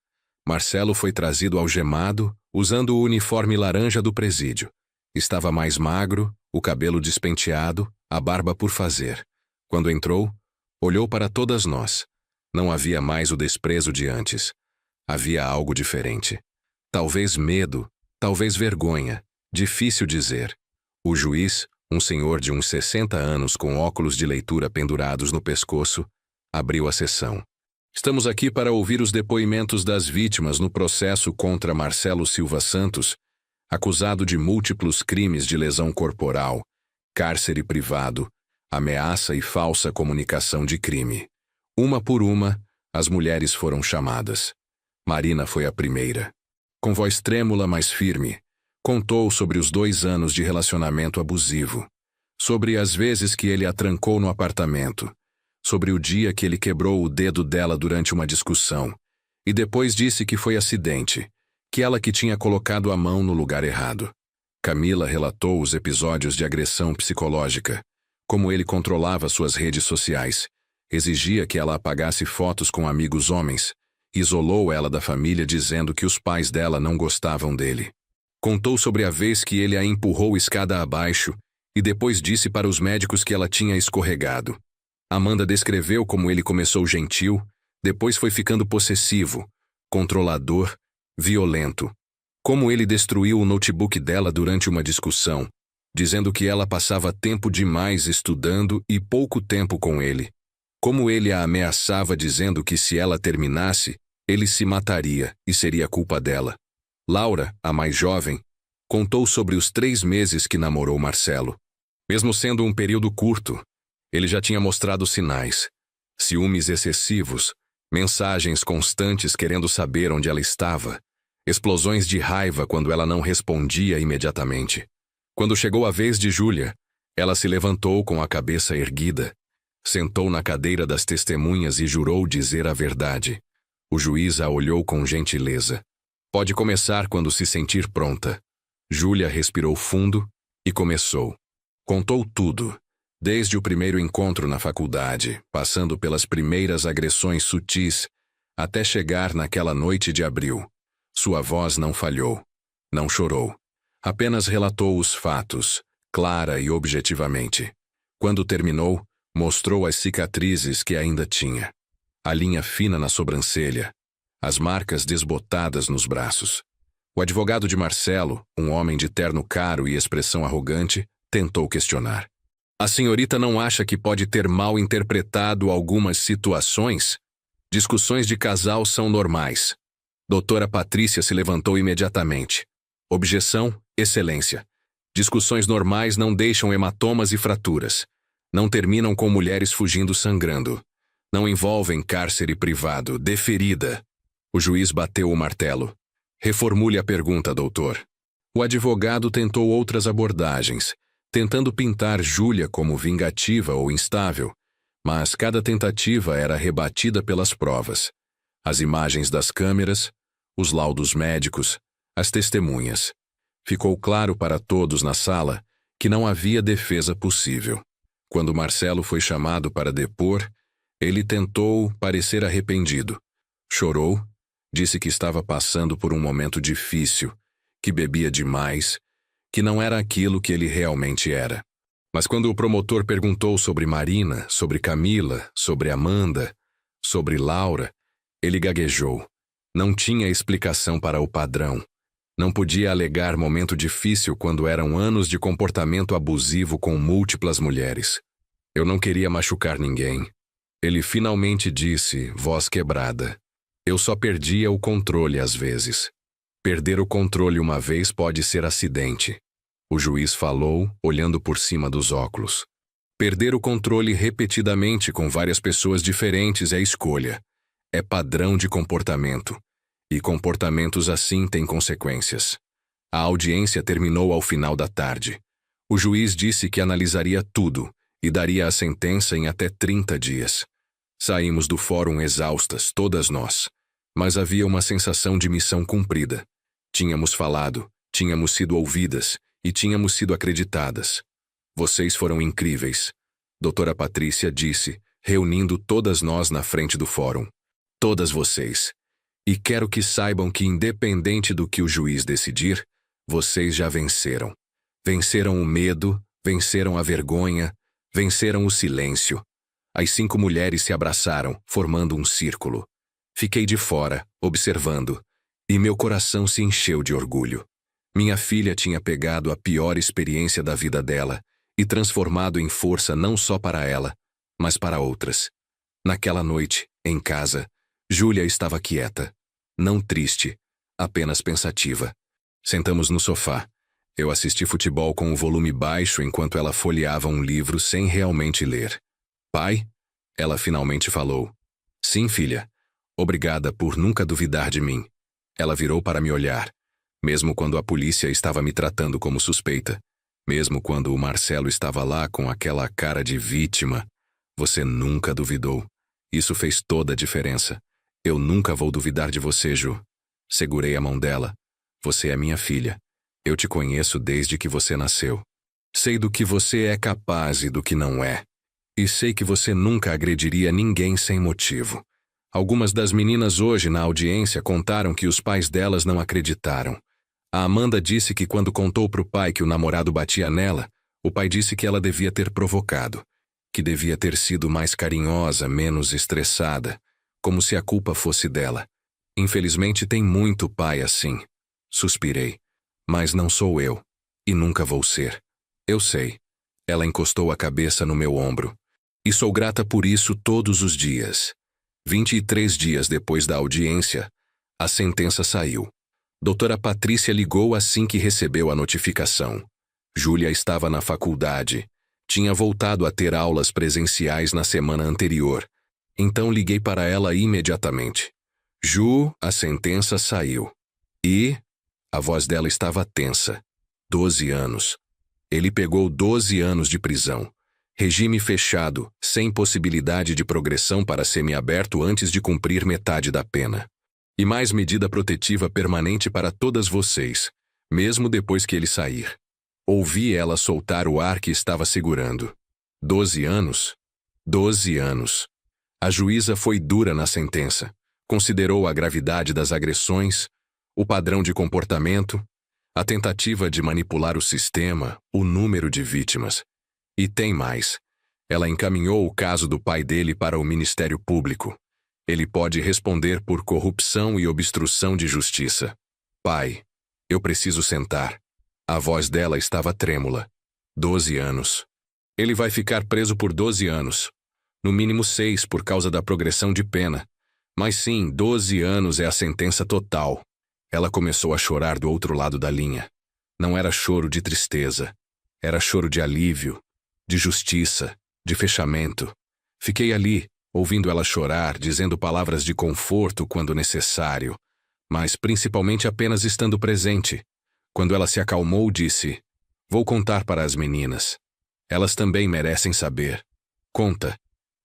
Marcelo foi trazido algemado, usando o uniforme laranja do presídio. Estava mais magro, o cabelo despenteado, a barba por fazer. Quando entrou, olhou para todas nós. Não havia mais o desprezo de antes. Havia algo diferente. Talvez medo, talvez vergonha, difícil dizer. O juiz, um senhor de uns 60 anos com óculos de leitura pendurados no pescoço, abriu a sessão. Estamos aqui para ouvir os depoimentos das vítimas no processo contra Marcelo Silva Santos, acusado de múltiplos crimes de lesão corporal, cárcere privado, ameaça e falsa comunicação de crime. Uma por uma, as mulheres foram chamadas. Marina foi a primeira. Com voz trêmula, mas firme, contou sobre os 2 anos de relacionamento abusivo, sobre as vezes que ele a trancou no apartamento, sobre o dia que ele quebrou o dedo dela durante uma discussão, e depois disse que foi acidente, que ela que tinha colocado a mão no lugar errado. Camila relatou os episódios de agressão psicológica, como ele controlava suas redes sociais, exigia que ela apagasse fotos com amigos homens, isolou ela da família dizendo que os pais dela não gostavam dele. Contou sobre a vez que ele a empurrou escada abaixo e depois disse para os médicos que ela tinha escorregado. Amanda descreveu como ele começou gentil, depois foi ficando possessivo, controlador, violento. Como ele destruiu o notebook dela durante uma discussão, dizendo que ela passava tempo demais estudando e pouco tempo com ele. Como ele a ameaçava dizendo que se ela terminasse, ele se mataria e seria culpa dela. Laura, a mais jovem, contou sobre os 3 meses que namorou Marcelo. Mesmo sendo um período curto, ele já tinha mostrado sinais. Ciúmes excessivos, mensagens constantes querendo saber onde ela estava, explosões de raiva quando ela não respondia imediatamente. Quando chegou a vez de Júlia, ela se levantou com a cabeça erguida, sentou na cadeira das testemunhas e jurou dizer a verdade. O juiz a olhou com gentileza. Pode começar quando se sentir pronta. Júlia respirou fundo e começou. Contou tudo, desde o primeiro encontro na faculdade, passando pelas primeiras agressões sutis, até chegar naquela noite de abril. Sua voz não falhou. Não chorou. Apenas relatou os fatos, clara e objetivamente. Quando terminou, mostrou as cicatrizes que ainda tinha. A linha fina na sobrancelha, as marcas desbotadas nos braços. O advogado de Marcelo, um homem de terno caro e expressão arrogante, tentou questionar. A senhorita não acha que pode ter mal interpretado algumas situações? Discussões de casal são normais. Doutora Patrícia se levantou imediatamente. Objeção, excelência. Discussões normais não deixam hematomas e fraturas. Não terminam com mulheres fugindo sangrando. Não envolvem cárcere privado, deferida. O juiz bateu o martelo. Reformule a pergunta, doutor. O advogado tentou outras abordagens, tentando pintar Júlia como vingativa ou instável, mas cada tentativa era rebatida pelas provas. As imagens das câmeras, os laudos médicos, as testemunhas. Ficou claro para todos na sala que não havia defesa possível. Quando Marcelo foi chamado para depor, ele tentou parecer arrependido. Chorou, disse que estava passando por um momento difícil, que bebia demais, que não era aquilo que ele realmente era. Mas quando o promotor perguntou sobre Marina, sobre Camila, sobre Amanda, sobre Laura, ele gaguejou. Não tinha explicação para o padrão. Não podia alegar momento difícil quando eram anos de comportamento abusivo com múltiplas mulheres. Eu não queria machucar ninguém. Ele finalmente disse, voz quebrada. Eu só perdia o controle às vezes. Perder o controle uma vez pode ser acidente. O juiz falou, olhando por cima dos óculos. Perder o controle repetidamente com várias pessoas diferentes é escolha. É padrão de comportamento. E comportamentos assim têm consequências. A audiência terminou ao final da tarde. O juiz disse que analisaria tudo e daria a sentença em até 30 dias. Saímos do fórum exaustas, todas nós. Mas havia uma sensação de missão cumprida. Tínhamos falado, tínhamos sido ouvidas e tínhamos sido acreditadas. Vocês foram incríveis. Doutora Patrícia disse, reunindo todas nós na frente do fórum. Todas vocês. E quero que saibam que, independente do que o juiz decidir, vocês já venceram. Venceram o medo, venceram a vergonha, venceram o silêncio. As 5 mulheres se abraçaram, formando um círculo. Fiquei de fora, observando, e meu coração se encheu de orgulho. Minha filha tinha pegado a pior experiência da vida dela e transformado em força não só para ela, mas para outras. Naquela noite, em casa, Júlia estava quieta, não triste, apenas pensativa. Sentamos no sofá. Eu assisti futebol com o volume baixo enquanto ela folheava um livro sem realmente ler. Pai? Ela finalmente falou. Sim, filha. Obrigada por nunca duvidar de mim. Ela virou para me olhar. Mesmo quando a polícia estava me tratando como suspeita. Mesmo quando o Marcelo estava lá com aquela cara de vítima. Você nunca duvidou. Isso fez toda a diferença. Eu nunca vou duvidar de você, Ju. Segurei a mão dela. Você é minha filha. Eu te conheço desde que você nasceu. Sei do que você é capaz e do que não é. E sei que você nunca agrediria ninguém sem motivo. Algumas das meninas hoje na audiência contaram que os pais delas não acreditaram. A Amanda disse que quando contou para o pai que o namorado batia nela, o pai disse que ela devia ter provocado, que devia ter sido mais carinhosa, menos estressada, como se a culpa fosse dela. Infelizmente tem muito pai assim. Suspirei. Mas não sou eu. E nunca vou ser. Eu sei. Ela encostou a cabeça no meu ombro. E sou grata por isso todos os dias. 23 dias depois da audiência, a sentença saiu. Doutora Patrícia ligou assim que recebeu a notificação. Júlia estava na faculdade. Tinha voltado a ter aulas presenciais na semana anterior. Então liguei para ela imediatamente. Ju, a sentença saiu. E... A voz dela estava tensa. 12 anos. Ele pegou 12 anos de prisão. Regime fechado, sem possibilidade de progressão para semiaberto antes de cumprir metade da pena. E mais medida protetiva permanente para todas vocês, mesmo depois que ele sair. Ouvi ela soltar o ar que estava segurando. 12 anos? 12 anos. A juíza foi dura na sentença. Considerou a gravidade das agressões, o padrão de comportamento, a tentativa de manipular o sistema, o número de vítimas. E tem mais. Ela encaminhou o caso do pai dele para o Ministério Público. Ele pode responder por corrupção e obstrução de justiça. Pai, eu preciso sentar. A voz dela estava trêmula. 12 anos. Ele vai ficar preso por 12 anos. No mínimo 6 por causa da progressão de pena. Mas sim, 12 anos é a sentença total. Ela começou a chorar do outro lado da linha. Não era choro de tristeza. Era choro de alívio, de justiça, de fechamento. Fiquei ali, ouvindo ela chorar, dizendo palavras de conforto quando necessário, mas principalmente apenas estando presente. Quando ela se acalmou, disse: Vou contar para as meninas. Elas também merecem saber. Conta.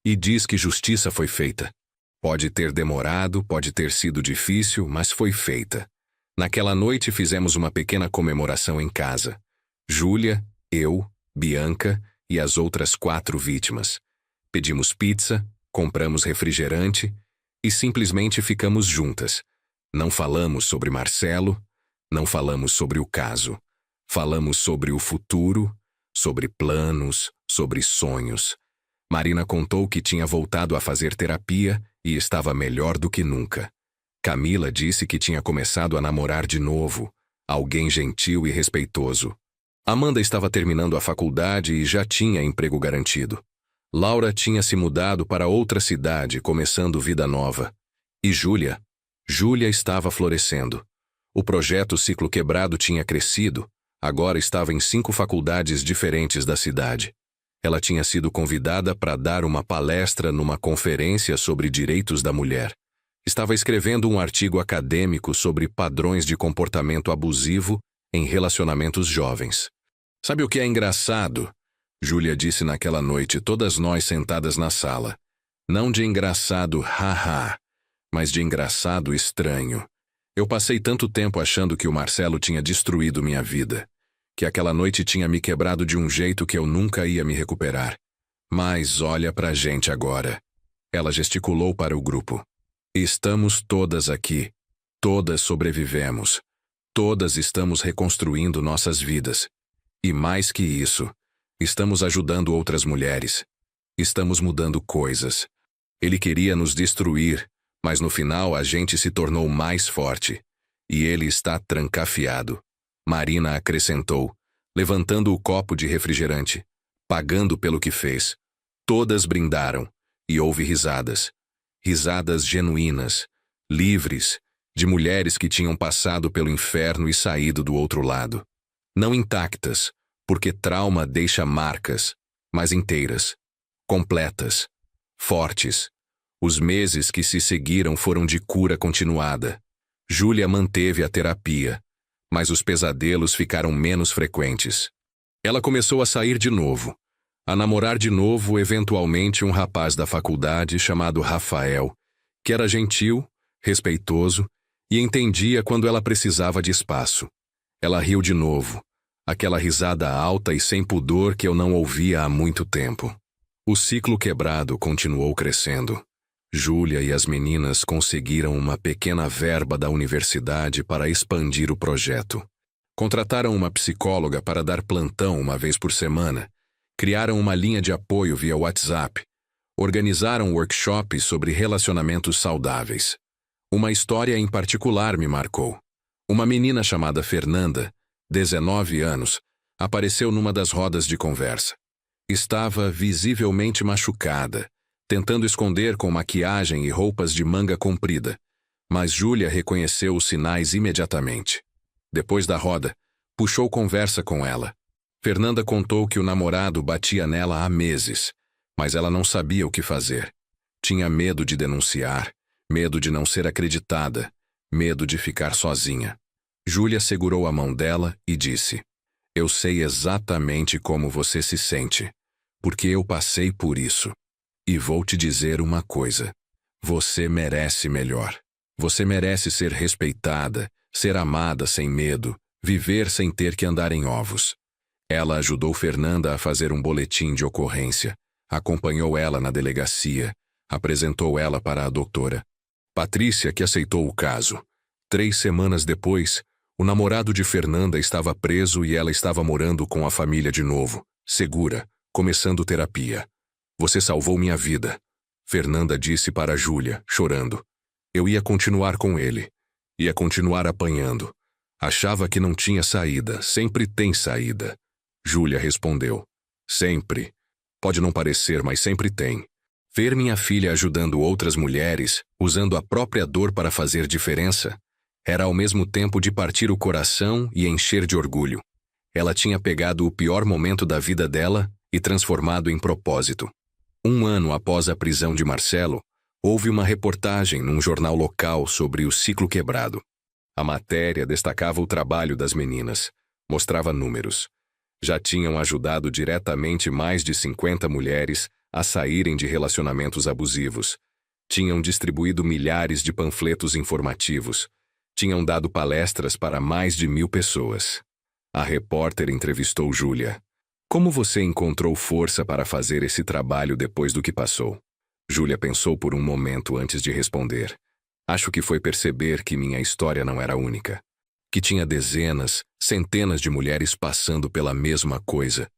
E diz que justiça foi feita. Pode ter demorado, pode ter sido difícil, mas foi feita. Naquela noite fizemos uma pequena comemoração em casa. Júlia, eu, Bianca e as outras 4 vítimas. Pedimos pizza, compramos refrigerante e simplesmente ficamos juntas. Não falamos sobre Marcelo, não falamos sobre o caso. Falamos sobre o futuro, sobre planos, sobre sonhos. Marina contou que tinha voltado a fazer terapia e estava melhor do que nunca. Camila disse que tinha começado a namorar de novo, alguém gentil e respeitoso. Amanda estava terminando a faculdade e já tinha emprego garantido. Laura tinha se mudado para outra cidade, começando vida nova. E Júlia? Júlia estava florescendo. O projeto Ciclo Quebrado tinha crescido, agora estava em 5 faculdades diferentes da cidade. Ela tinha sido convidada para dar uma palestra numa conferência sobre direitos da mulher. Estava escrevendo um artigo acadêmico sobre padrões de comportamento abusivo em relacionamentos jovens. Sabe o que é engraçado? Júlia disse naquela noite, todas nós sentadas na sala. Não de engraçado, haha, mas de engraçado estranho. Eu passei tanto tempo achando que o Marcelo tinha destruído minha vida, que aquela noite tinha me quebrado de um jeito que eu nunca ia me recuperar. Mas olha pra gente agora. Ela gesticulou para o grupo. Estamos todas aqui. Todas sobrevivemos. Todas estamos reconstruindo nossas vidas. E mais que isso, estamos ajudando outras mulheres. Estamos mudando coisas. Ele queria nos destruir, mas no final a gente se tornou mais forte. E ele está trancafiado. Marina acrescentou, levantando o copo de refrigerante, pagando pelo que fez. Todas brindaram, e houve risadas. Risadas genuínas, livres, de mulheres que tinham passado pelo inferno e saído do outro lado. Não intactas, porque trauma deixa marcas, mas inteiras, completas, fortes. Os meses que se seguiram foram de cura continuada. Júlia manteve a terapia, mas os pesadelos ficaram menos frequentes. Ela começou a sair de novo, a namorar de novo, eventualmente, um rapaz da faculdade chamado Rafael, que era gentil, respeitoso e entendia quando ela precisava de espaço. Ela riu de novo, aquela risada alta e sem pudor que eu não ouvia há muito tempo. O ciclo quebrado continuou crescendo. Júlia e as meninas conseguiram uma pequena verba da universidade para expandir o projeto. Contrataram uma psicóloga para dar plantão uma vez por semana, criaram uma linha de apoio via WhatsApp, organizaram workshops sobre relacionamentos saudáveis. Uma história em particular me marcou. Uma menina chamada Fernanda, 19 anos, apareceu numa das rodas de conversa. Estava visivelmente machucada, tentando esconder com maquiagem e roupas de manga comprida, mas Júlia reconheceu os sinais imediatamente. Depois da roda, puxou conversa com ela. Fernanda contou que o namorado batia nela há meses, mas ela não sabia o que fazer. Tinha medo de denunciar, medo de não ser acreditada, medo de ficar sozinha. Júlia segurou a mão dela e disse: "Eu sei exatamente como você se sente, porque eu passei por isso. E vou te dizer uma coisa. Você merece melhor. Você merece ser respeitada, ser amada sem medo, viver sem ter que andar em ovos." Ela ajudou Fernanda a fazer um boletim de ocorrência, acompanhou ela na delegacia, apresentou ela para a doutora Patrícia, que aceitou o caso. 3 semanas depois, o namorado de Fernanda estava preso e ela estava morando com a família de novo, segura, começando terapia. "Você salvou minha vida", Fernanda disse para Júlia, chorando. "Eu ia continuar com ele. Ia continuar apanhando. Achava que não tinha saída. Sempre tem saída." Júlia respondeu: "Sempre. Pode não parecer, mas sempre tem." Ver minha filha ajudando outras mulheres, usando a própria dor para fazer diferença, era ao mesmo tempo de partir o coração e encher de orgulho. Ela tinha pegado o pior momento da vida dela e transformado em propósito. 1 ano após a prisão de Marcelo, houve uma reportagem num jornal local sobre o ciclo quebrado. A matéria destacava o trabalho das meninas, mostrava números. Já tinham ajudado diretamente mais de 50 mulheres a saírem de relacionamentos abusivos. Tinham distribuído milhares de panfletos informativos. Tinham dado palestras para mais de 1000 pessoas. A repórter entrevistou Júlia. "Como você encontrou força para fazer esse trabalho depois do que passou?" Júlia pensou por um momento antes de responder. "Acho que foi perceber que minha história não era única. Que tinha dezenas, centenas de mulheres passando pela mesma coisa.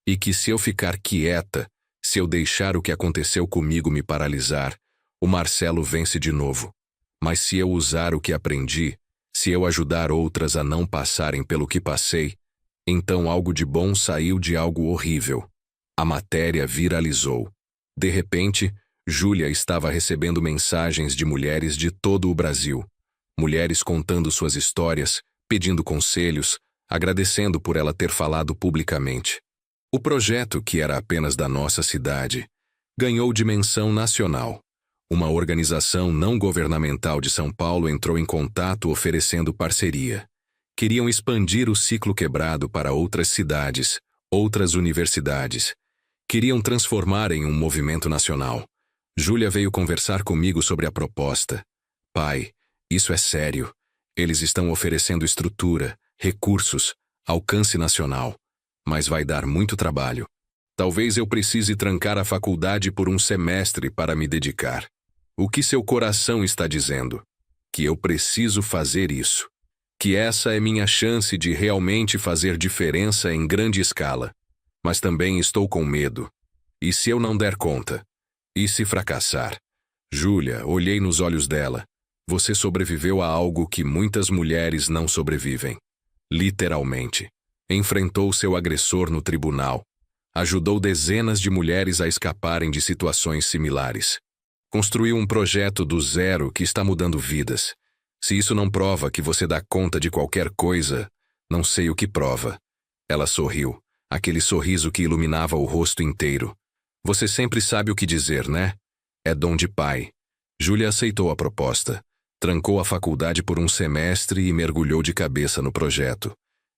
E que se eu ficar quieta, se eu deixar o que aconteceu comigo me paralisar, o Marcelo vence de novo. Mas se eu usar o que aprendi, se eu ajudar outras a não passarem pelo que passei, então algo de bom saiu de algo horrível." A matéria viralizou. De repente, Júlia estava recebendo mensagens de mulheres de todo o Brasil. Mulheres contando suas histórias, pedindo conselhos, agradecendo por ela ter falado publicamente. O projeto, que era apenas da nossa cidade, ganhou dimensão nacional. Uma organização não governamental de São Paulo entrou em contato oferecendo parceria. Queriam expandir o ciclo quebrado para outras cidades, outras universidades. Queriam transformar em um movimento nacional. Júlia veio conversar comigo sobre a proposta. "Pai, isso é sério. Eles estão oferecendo estrutura, recursos, alcance nacional. Mas vai dar muito trabalho. Talvez eu precise trancar a faculdade por um semestre para me dedicar. O que seu coração está dizendo? Que eu preciso fazer isso. Que essa é minha chance de realmente fazer diferença em grande escala. Mas também estou com medo. E se eu não der conta? E se fracassar?" "Júlia", olhei nos olhos dela. "Você sobreviveu a algo que muitas mulheres não sobrevivem. Literalmente. Enfrentou seu agressor no tribunal. Ajudou dezenas de mulheres a escaparem de situações similares. Construiu um projeto do zero que está mudando vidas. Se isso não prova que você dá conta de qualquer coisa, não sei o que prova." Ela sorriu, aquele sorriso que iluminava o rosto inteiro. Você sempre sabe o que dizer, né? É dom de pai. Júlia aceitou a proposta. Trancou a faculdade por um semestre e mergulhou de cabeça no projeto.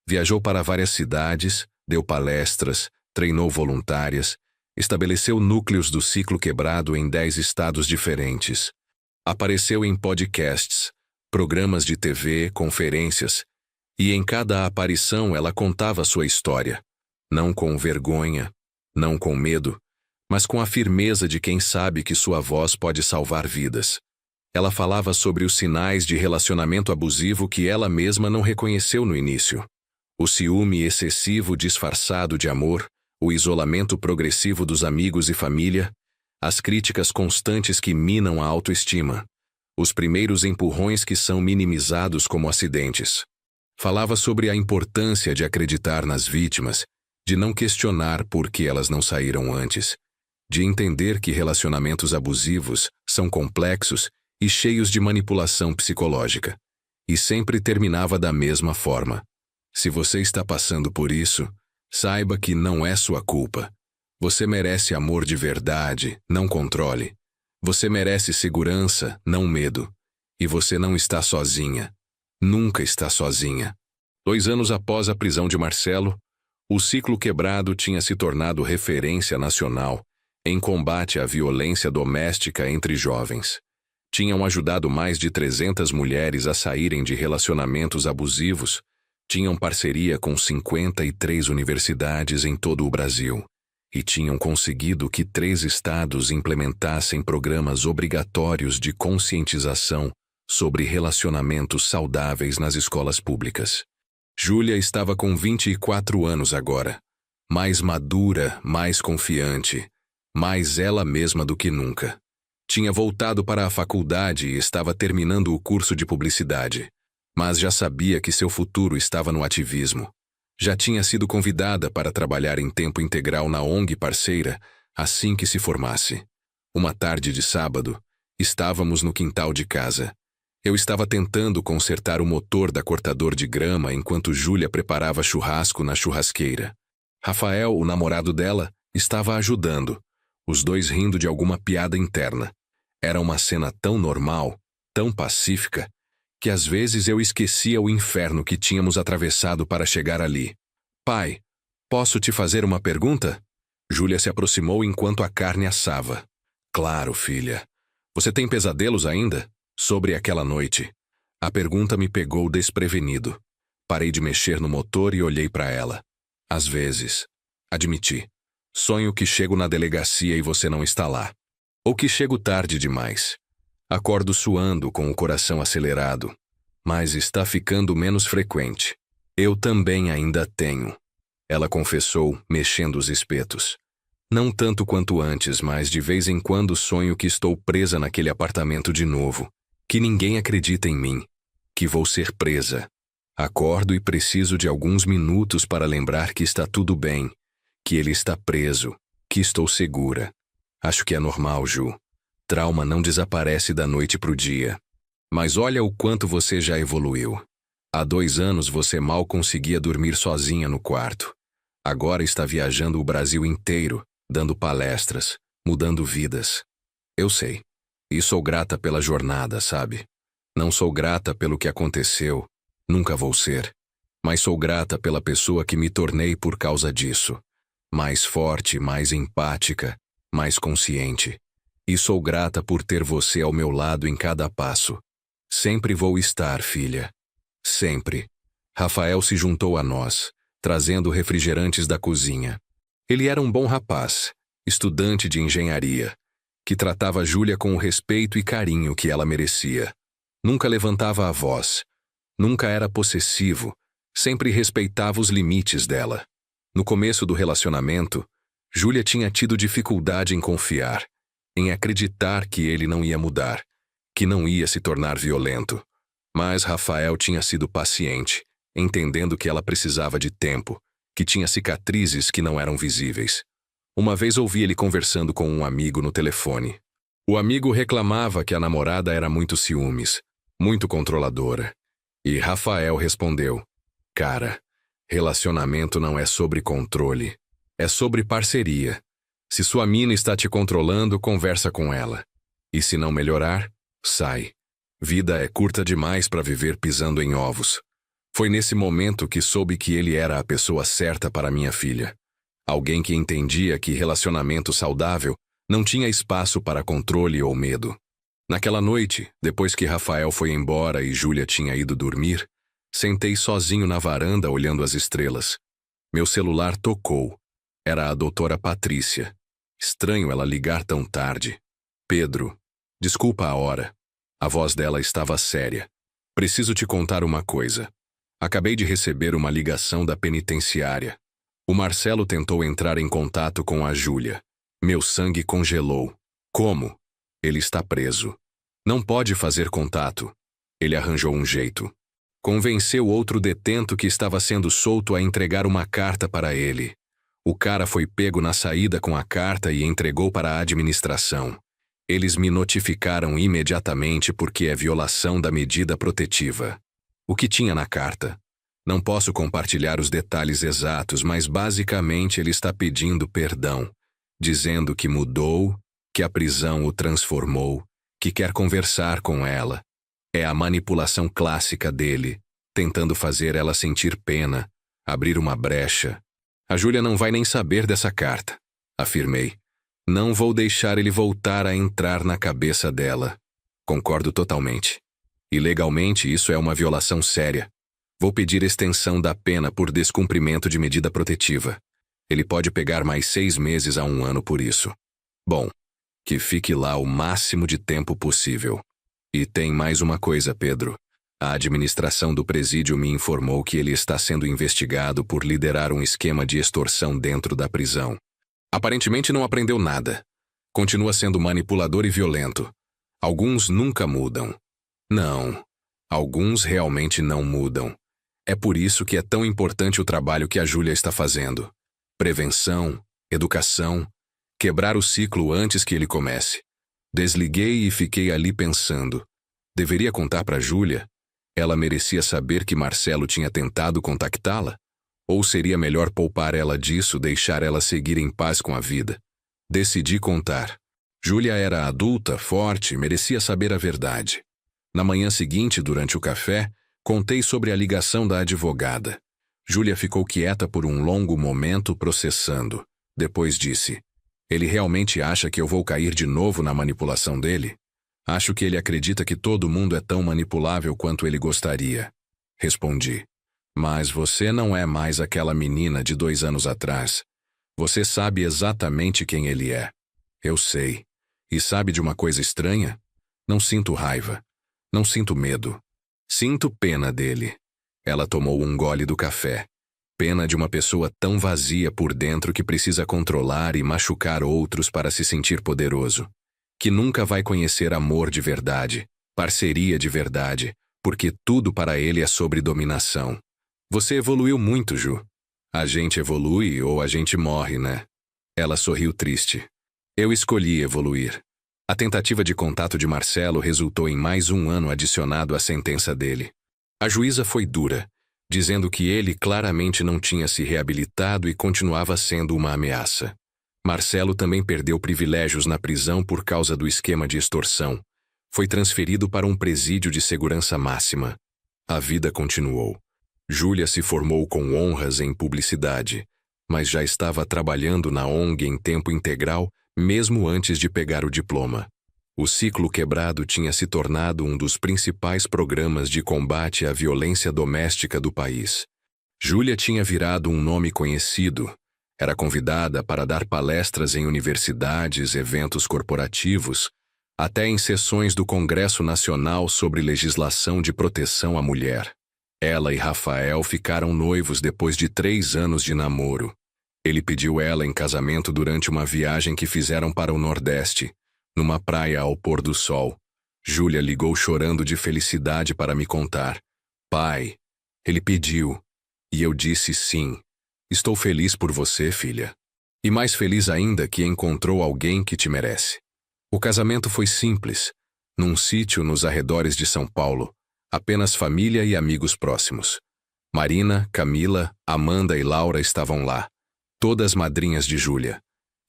Viajou para várias cidades, deu palestras, treinou voluntárias, estabeleceu núcleos do ciclo quebrado em 10 estados diferentes. Apareceu em podcasts, programas de TV, conferências, e em cada aparição ela contava sua história. Não com vergonha, não com medo, mas com a firmeza de quem sabe que sua voz pode salvar vidas. Ela falava sobre os sinais de relacionamento abusivo que ela mesma não reconheceu no início. O ciúme excessivo disfarçado de amor, o isolamento progressivo dos amigos e família, as críticas constantes que minam a autoestima, os primeiros empurrões que são minimizados como acidentes. Falava sobre a importância de acreditar nas vítimas, de não questionar por que elas não saíram antes, de entender que relacionamentos abusivos são complexos e cheios de manipulação psicológica. E sempre terminava da mesma forma. Se você está passando por isso, saiba que não é sua culpa. Você merece amor de verdade, não controle. Você merece segurança, não medo. E você não está sozinha. Nunca está sozinha. 2 anos após a prisão de Marcelo, o ciclo quebrado tinha se tornado referência nacional em combate à violência doméstica entre jovens. Tinham ajudado mais de 300 mulheres a saírem de relacionamentos abusivos, tinham parceria com 53 universidades em todo o Brasil e tinham conseguido que 3 estados implementassem programas obrigatórios de conscientização sobre relacionamentos saudáveis nas escolas públicas. Júlia estava com 24 anos agora, mais madura, mais confiante, mais ela mesma do que nunca. Tinha voltado para a faculdade e estava terminando o curso de publicidade, mas já sabia que seu futuro estava no ativismo. Já tinha sido convidada para trabalhar em tempo integral na ONG parceira assim que se formasse. Uma tarde de sábado, estávamos no quintal de casa. Eu estava tentando consertar o motor da cortador de grama enquanto Júlia preparava churrasco na churrasqueira. Rafael, o namorado dela, estava ajudando, os dois rindo de alguma piada interna. Era uma cena tão normal, tão pacífica, que às vezes eu esquecia o inferno que tínhamos atravessado para chegar ali. Pai, posso te fazer uma pergunta? Júlia se aproximou enquanto a carne assava. Claro, filha. Você tem pesadelos ainda? Sobre aquela noite. A pergunta me pegou desprevenido. Parei de mexer no motor e olhei para ela. Às vezes, admiti. Sonho que chego na delegacia e você não está lá. Ou que chego tarde demais. Acordo suando com o coração acelerado. Mas está ficando menos frequente. Eu também ainda tenho. Ela confessou, mexendo os espetos. Não tanto quanto antes, mas de vez em quando sonho que estou presa naquele apartamento de novo. Que ninguém acredita em mim. Que vou ser presa. Acordo e preciso de alguns minutos para lembrar que está tudo bem. Que ele está preso. Que estou segura. Acho que é normal, Ju. Trauma não desaparece da noite pro dia. Mas olha o quanto você já evoluiu. Há 2 anos você mal conseguia dormir sozinha no quarto. Agora está viajando o Brasil inteiro, dando palestras, mudando vidas. Eu sei. E sou grata pela jornada, sabe? Não sou grata pelo que aconteceu. Nunca vou ser. Mas sou grata pela pessoa que me tornei por causa disso. Mais forte, mais empática, mais consciente. E sou grata por ter você ao meu lado em cada passo. Sempre vou estar, filha. Sempre. Rafael se juntou a nós, trazendo refrigerantes da cozinha. Ele era um bom rapaz, estudante de engenharia, que tratava Júlia com o respeito e carinho que ela merecia. Nunca levantava a voz. Nunca era possessivo. Sempre respeitava os limites dela. No começo do relacionamento, Júlia tinha tido dificuldade em confiar, em acreditar que ele não ia mudar, que não ia se tornar violento. Mas Rafael tinha sido paciente, entendendo que ela precisava de tempo, que tinha cicatrizes que não eram visíveis. Uma vez ouvi ele conversando com um amigo no telefone. O amigo reclamava que a namorada era muito ciúmes, muito controladora. E Rafael respondeu: Cara, Relacionamento não é sobre controle. É sobre parceria. Se sua mina está te controlando, conversa com ela. E se não melhorar, sai. Vida é curta demais para viver pisando em ovos. Foi nesse momento que soube que ele era a pessoa certa para minha filha. Alguém que entendia que relacionamento saudável não tinha espaço para controle ou medo. Naquela noite, depois que Rafael foi embora e Júlia tinha ido dormir, sentei sozinho na varanda olhando as estrelas. Meu celular tocou. Era a doutora Patrícia. Estranho ela ligar tão tarde. Pedro, desculpa a hora. A voz dela estava séria. Preciso te contar uma coisa. Acabei de receber uma ligação da penitenciária. O Marcelo tentou entrar em contato com a Júlia. Meu sangue congelou. Como? Ele está preso. Não pode fazer contato. Ele arranjou um jeito. Convenceu outro detento que estava sendo solto a entregar uma carta para ele. O cara foi pego na saída com a carta e entregou para a administração. Eles me notificaram imediatamente porque é violação da medida protetiva. O que tinha na carta? Não posso compartilhar os detalhes exatos, mas basicamente ele está pedindo perdão, dizendo que mudou, que a prisão o transformou, que quer conversar com ela. É a manipulação clássica dele, tentando fazer ela sentir pena, abrir uma brecha. A Júlia não vai nem saber dessa carta, afirmei. Não vou deixar ele voltar a entrar na cabeça dela. Concordo totalmente. E legalmente isso é uma violação séria. Vou pedir extensão da pena por descumprimento de medida protetiva. Ele pode pegar mais 6 meses a 1 ano por isso. Bom, que fique lá o máximo de tempo possível. E tem mais uma coisa, Pedro. A administração do presídio me informou que ele está sendo investigado por liderar um esquema de extorsão dentro da prisão. Aparentemente não aprendeu nada. Continua sendo manipulador e violento. Alguns nunca mudam. Não. Alguns realmente não mudam. É por isso que é tão importante o trabalho que a Júlia está fazendo. Prevenção, educação, quebrar o ciclo antes que ele comece. Desliguei e fiquei ali pensando. Deveria contar para Júlia? Ela merecia saber que Marcelo tinha tentado contactá-la? Ou seria melhor poupar ela disso, deixar ela seguir em paz com a vida? Decidi contar. Júlia era adulta, forte, merecia saber a verdade. Na manhã seguinte, durante o café, contei sobre a ligação da advogada. Júlia ficou quieta por um longo momento, processando. Depois disse: ele realmente acha que eu vou cair de novo na manipulação dele? Acho que ele acredita que todo mundo é tão manipulável quanto ele gostaria. Respondi. Mas você não é mais aquela menina de 2 anos atrás. Você sabe exatamente quem ele é. Eu sei. E sabe de uma coisa estranha? Não sinto raiva. Não sinto medo. Sinto pena dele. Ela tomou um gole do café. Pena de uma pessoa tão vazia por dentro que precisa controlar e machucar outros para se sentir poderoso. Que nunca vai conhecer amor de verdade, parceria de verdade, porque tudo para ele é sobre dominação. Você evoluiu muito, Ju. A gente evolui ou a gente morre, né? Ela sorriu triste. Eu escolhi evoluir. A tentativa de contato de Marcelo resultou em mais 1 ano adicionado à sentença dele. A juíza foi dura, dizendo que ele claramente não tinha se reabilitado e continuava sendo uma ameaça. Marcelo também perdeu privilégios na prisão por causa do esquema de extorsão. Foi transferido para um presídio de segurança máxima. A vida continuou. Júlia se formou com honras em publicidade, mas já estava trabalhando na ONG em tempo integral mesmo antes de pegar o diploma. O ciclo quebrado tinha se tornado um dos principais programas de combate à violência doméstica do país. Júlia tinha virado um nome conhecido. Era convidada para dar palestras em universidades, eventos corporativos, até em sessões do Congresso Nacional sobre legislação de proteção à mulher. Ela e Rafael ficaram noivos depois de 3 anos de namoro. Ele pediu ela em casamento durante uma viagem que fizeram para o Nordeste, numa praia ao pôr do sol. Júlia ligou chorando de felicidade para me contar. Pai, ele pediu. E eu disse sim. Estou feliz por você, filha. E mais feliz ainda que encontrou alguém que te merece. O casamento foi simples, num sítio nos arredores de São Paulo, apenas família e amigos próximos. Marina, Camila, Amanda e Laura estavam lá, todas madrinhas de Júlia.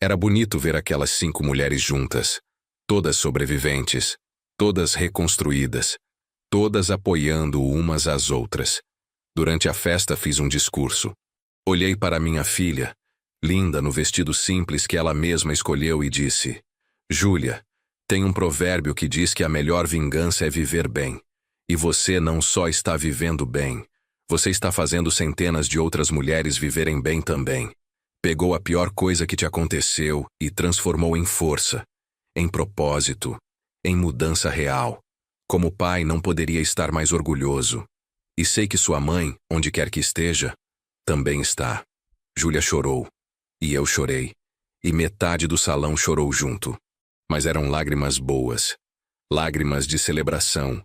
Era bonito ver aquelas 5 mulheres juntas, todas sobreviventes, todas reconstruídas, todas apoiando umas às outras. Durante a festa fiz um discurso. Olhei para minha filha, linda no vestido simples que ela mesma escolheu, e disse: Júlia, tem um provérbio que diz que a melhor vingança é viver bem. E você não só está vivendo bem, você está fazendo centenas de outras mulheres viverem bem também. Pegou a pior coisa que te aconteceu e transformou em força, em propósito, em mudança real. Como pai, não poderia estar mais orgulhoso. E sei que sua mãe, onde quer que esteja, também está. Júlia chorou. E eu chorei. E metade do salão chorou junto. Mas eram lágrimas boas. Lágrimas de celebração,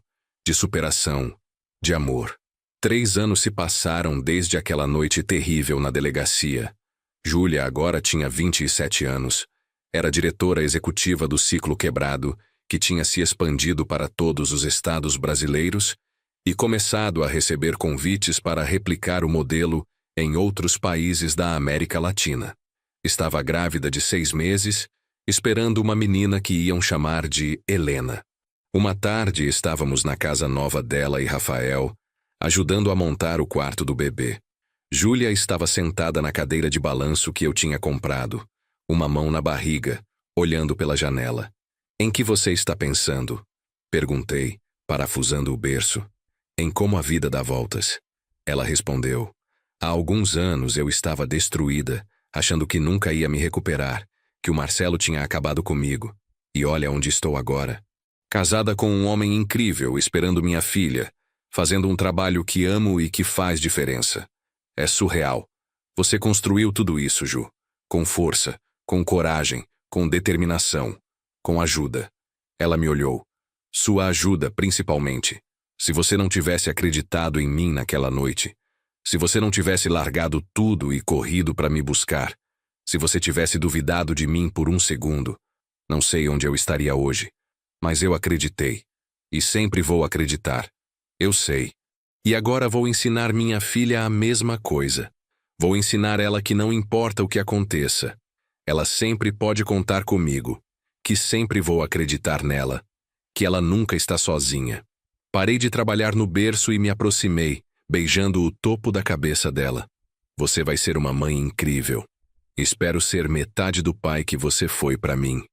de superação, de amor. 3 anos se passaram desde aquela noite terrível na delegacia. Júlia agora tinha 27 anos. Era diretora executiva do Ciclo Quebrado, que tinha se expandido para todos os estados brasileiros e começado a receber convites para replicar o modelo em outros países da América Latina. Estava grávida de 6 meses, esperando uma menina que iam chamar de Helena. Uma tarde estávamos na casa nova dela e Rafael, ajudando a montar o quarto do bebê. Júlia estava sentada na cadeira de balanço que eu tinha comprado, uma mão na barriga, olhando pela janela. Em que você está pensando? Perguntei, parafusando o berço. Em como a vida dá voltas. Ela respondeu. Há alguns anos eu estava destruída, achando que nunca ia me recuperar, que o Marcelo tinha acabado comigo. E olha onde estou agora. Casada com um homem incrível, esperando minha filha, fazendo um trabalho que amo e que faz diferença. É surreal. Você construiu tudo isso, Ju. Com força, com coragem, com determinação, com ajuda. Ela me olhou. Sua ajuda, principalmente. Se você não tivesse acreditado em mim naquela noite, se você não tivesse largado tudo e corrido para me buscar, se você tivesse duvidado de mim por um segundo, não sei onde eu estaria hoje. Mas eu acreditei. E sempre vou acreditar. Eu sei. E agora vou ensinar minha filha a mesma coisa. Vou ensinar ela que não importa o que aconteça. Ela sempre pode contar comigo. Que sempre vou acreditar nela. Que ela nunca está sozinha. Parei de trabalhar no berço e me aproximei, beijando o topo da cabeça dela. Você vai ser uma mãe incrível. Espero ser metade do pai que você foi para mim.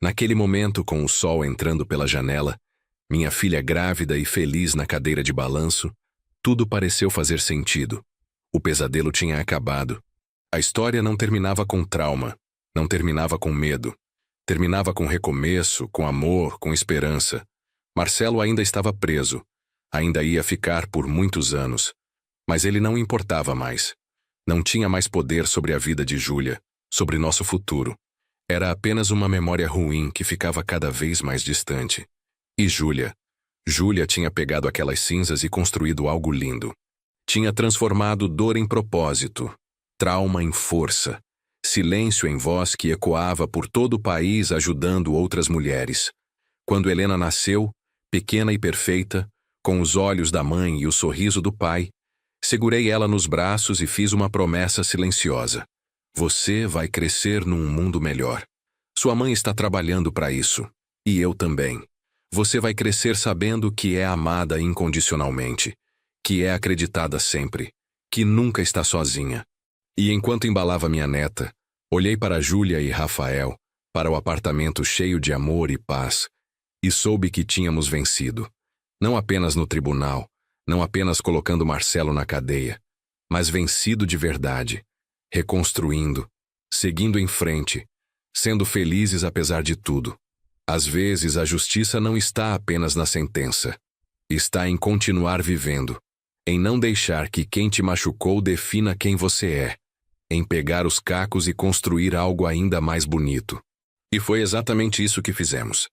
Naquele momento, com o sol entrando pela janela, minha filha grávida e feliz na cadeira de balanço, tudo pareceu fazer sentido. O pesadelo tinha acabado. A história não terminava com trauma, não terminava com medo. Terminava com recomeço, com amor, com esperança. Marcelo ainda estava preso. Ainda ia ficar por muitos anos. Mas ele não importava mais. Não tinha mais poder sobre a vida de Júlia, sobre nosso futuro. Era apenas uma memória ruim que ficava cada vez mais distante. E Júlia? Júlia tinha pegado aquelas cinzas e construído algo lindo. Tinha transformado dor em propósito, trauma em força, silêncio em voz que ecoava por todo o país ajudando outras mulheres. Quando Helena nasceu, pequena e perfeita, com os olhos da mãe e o sorriso do pai, segurei ela nos braços e fiz uma promessa silenciosa. Você vai crescer num mundo melhor. Sua mãe está trabalhando para isso. E eu também. Você vai crescer sabendo que é amada incondicionalmente, que é acreditada sempre, que nunca está sozinha. E enquanto embalava minha neta, olhei para Júlia e Rafael, para o apartamento cheio de amor e paz, e soube que tínhamos vencido. Não apenas no tribunal, não apenas colocando Marcelo na cadeia, mas vencido de verdade, reconstruindo, seguindo em frente, sendo felizes apesar de tudo. Às vezes a justiça não está apenas na sentença. Está em continuar vivendo, em não deixar que quem te machucou defina quem você é, em pegar os cacos e construir algo ainda mais bonito. E foi exatamente isso que fizemos.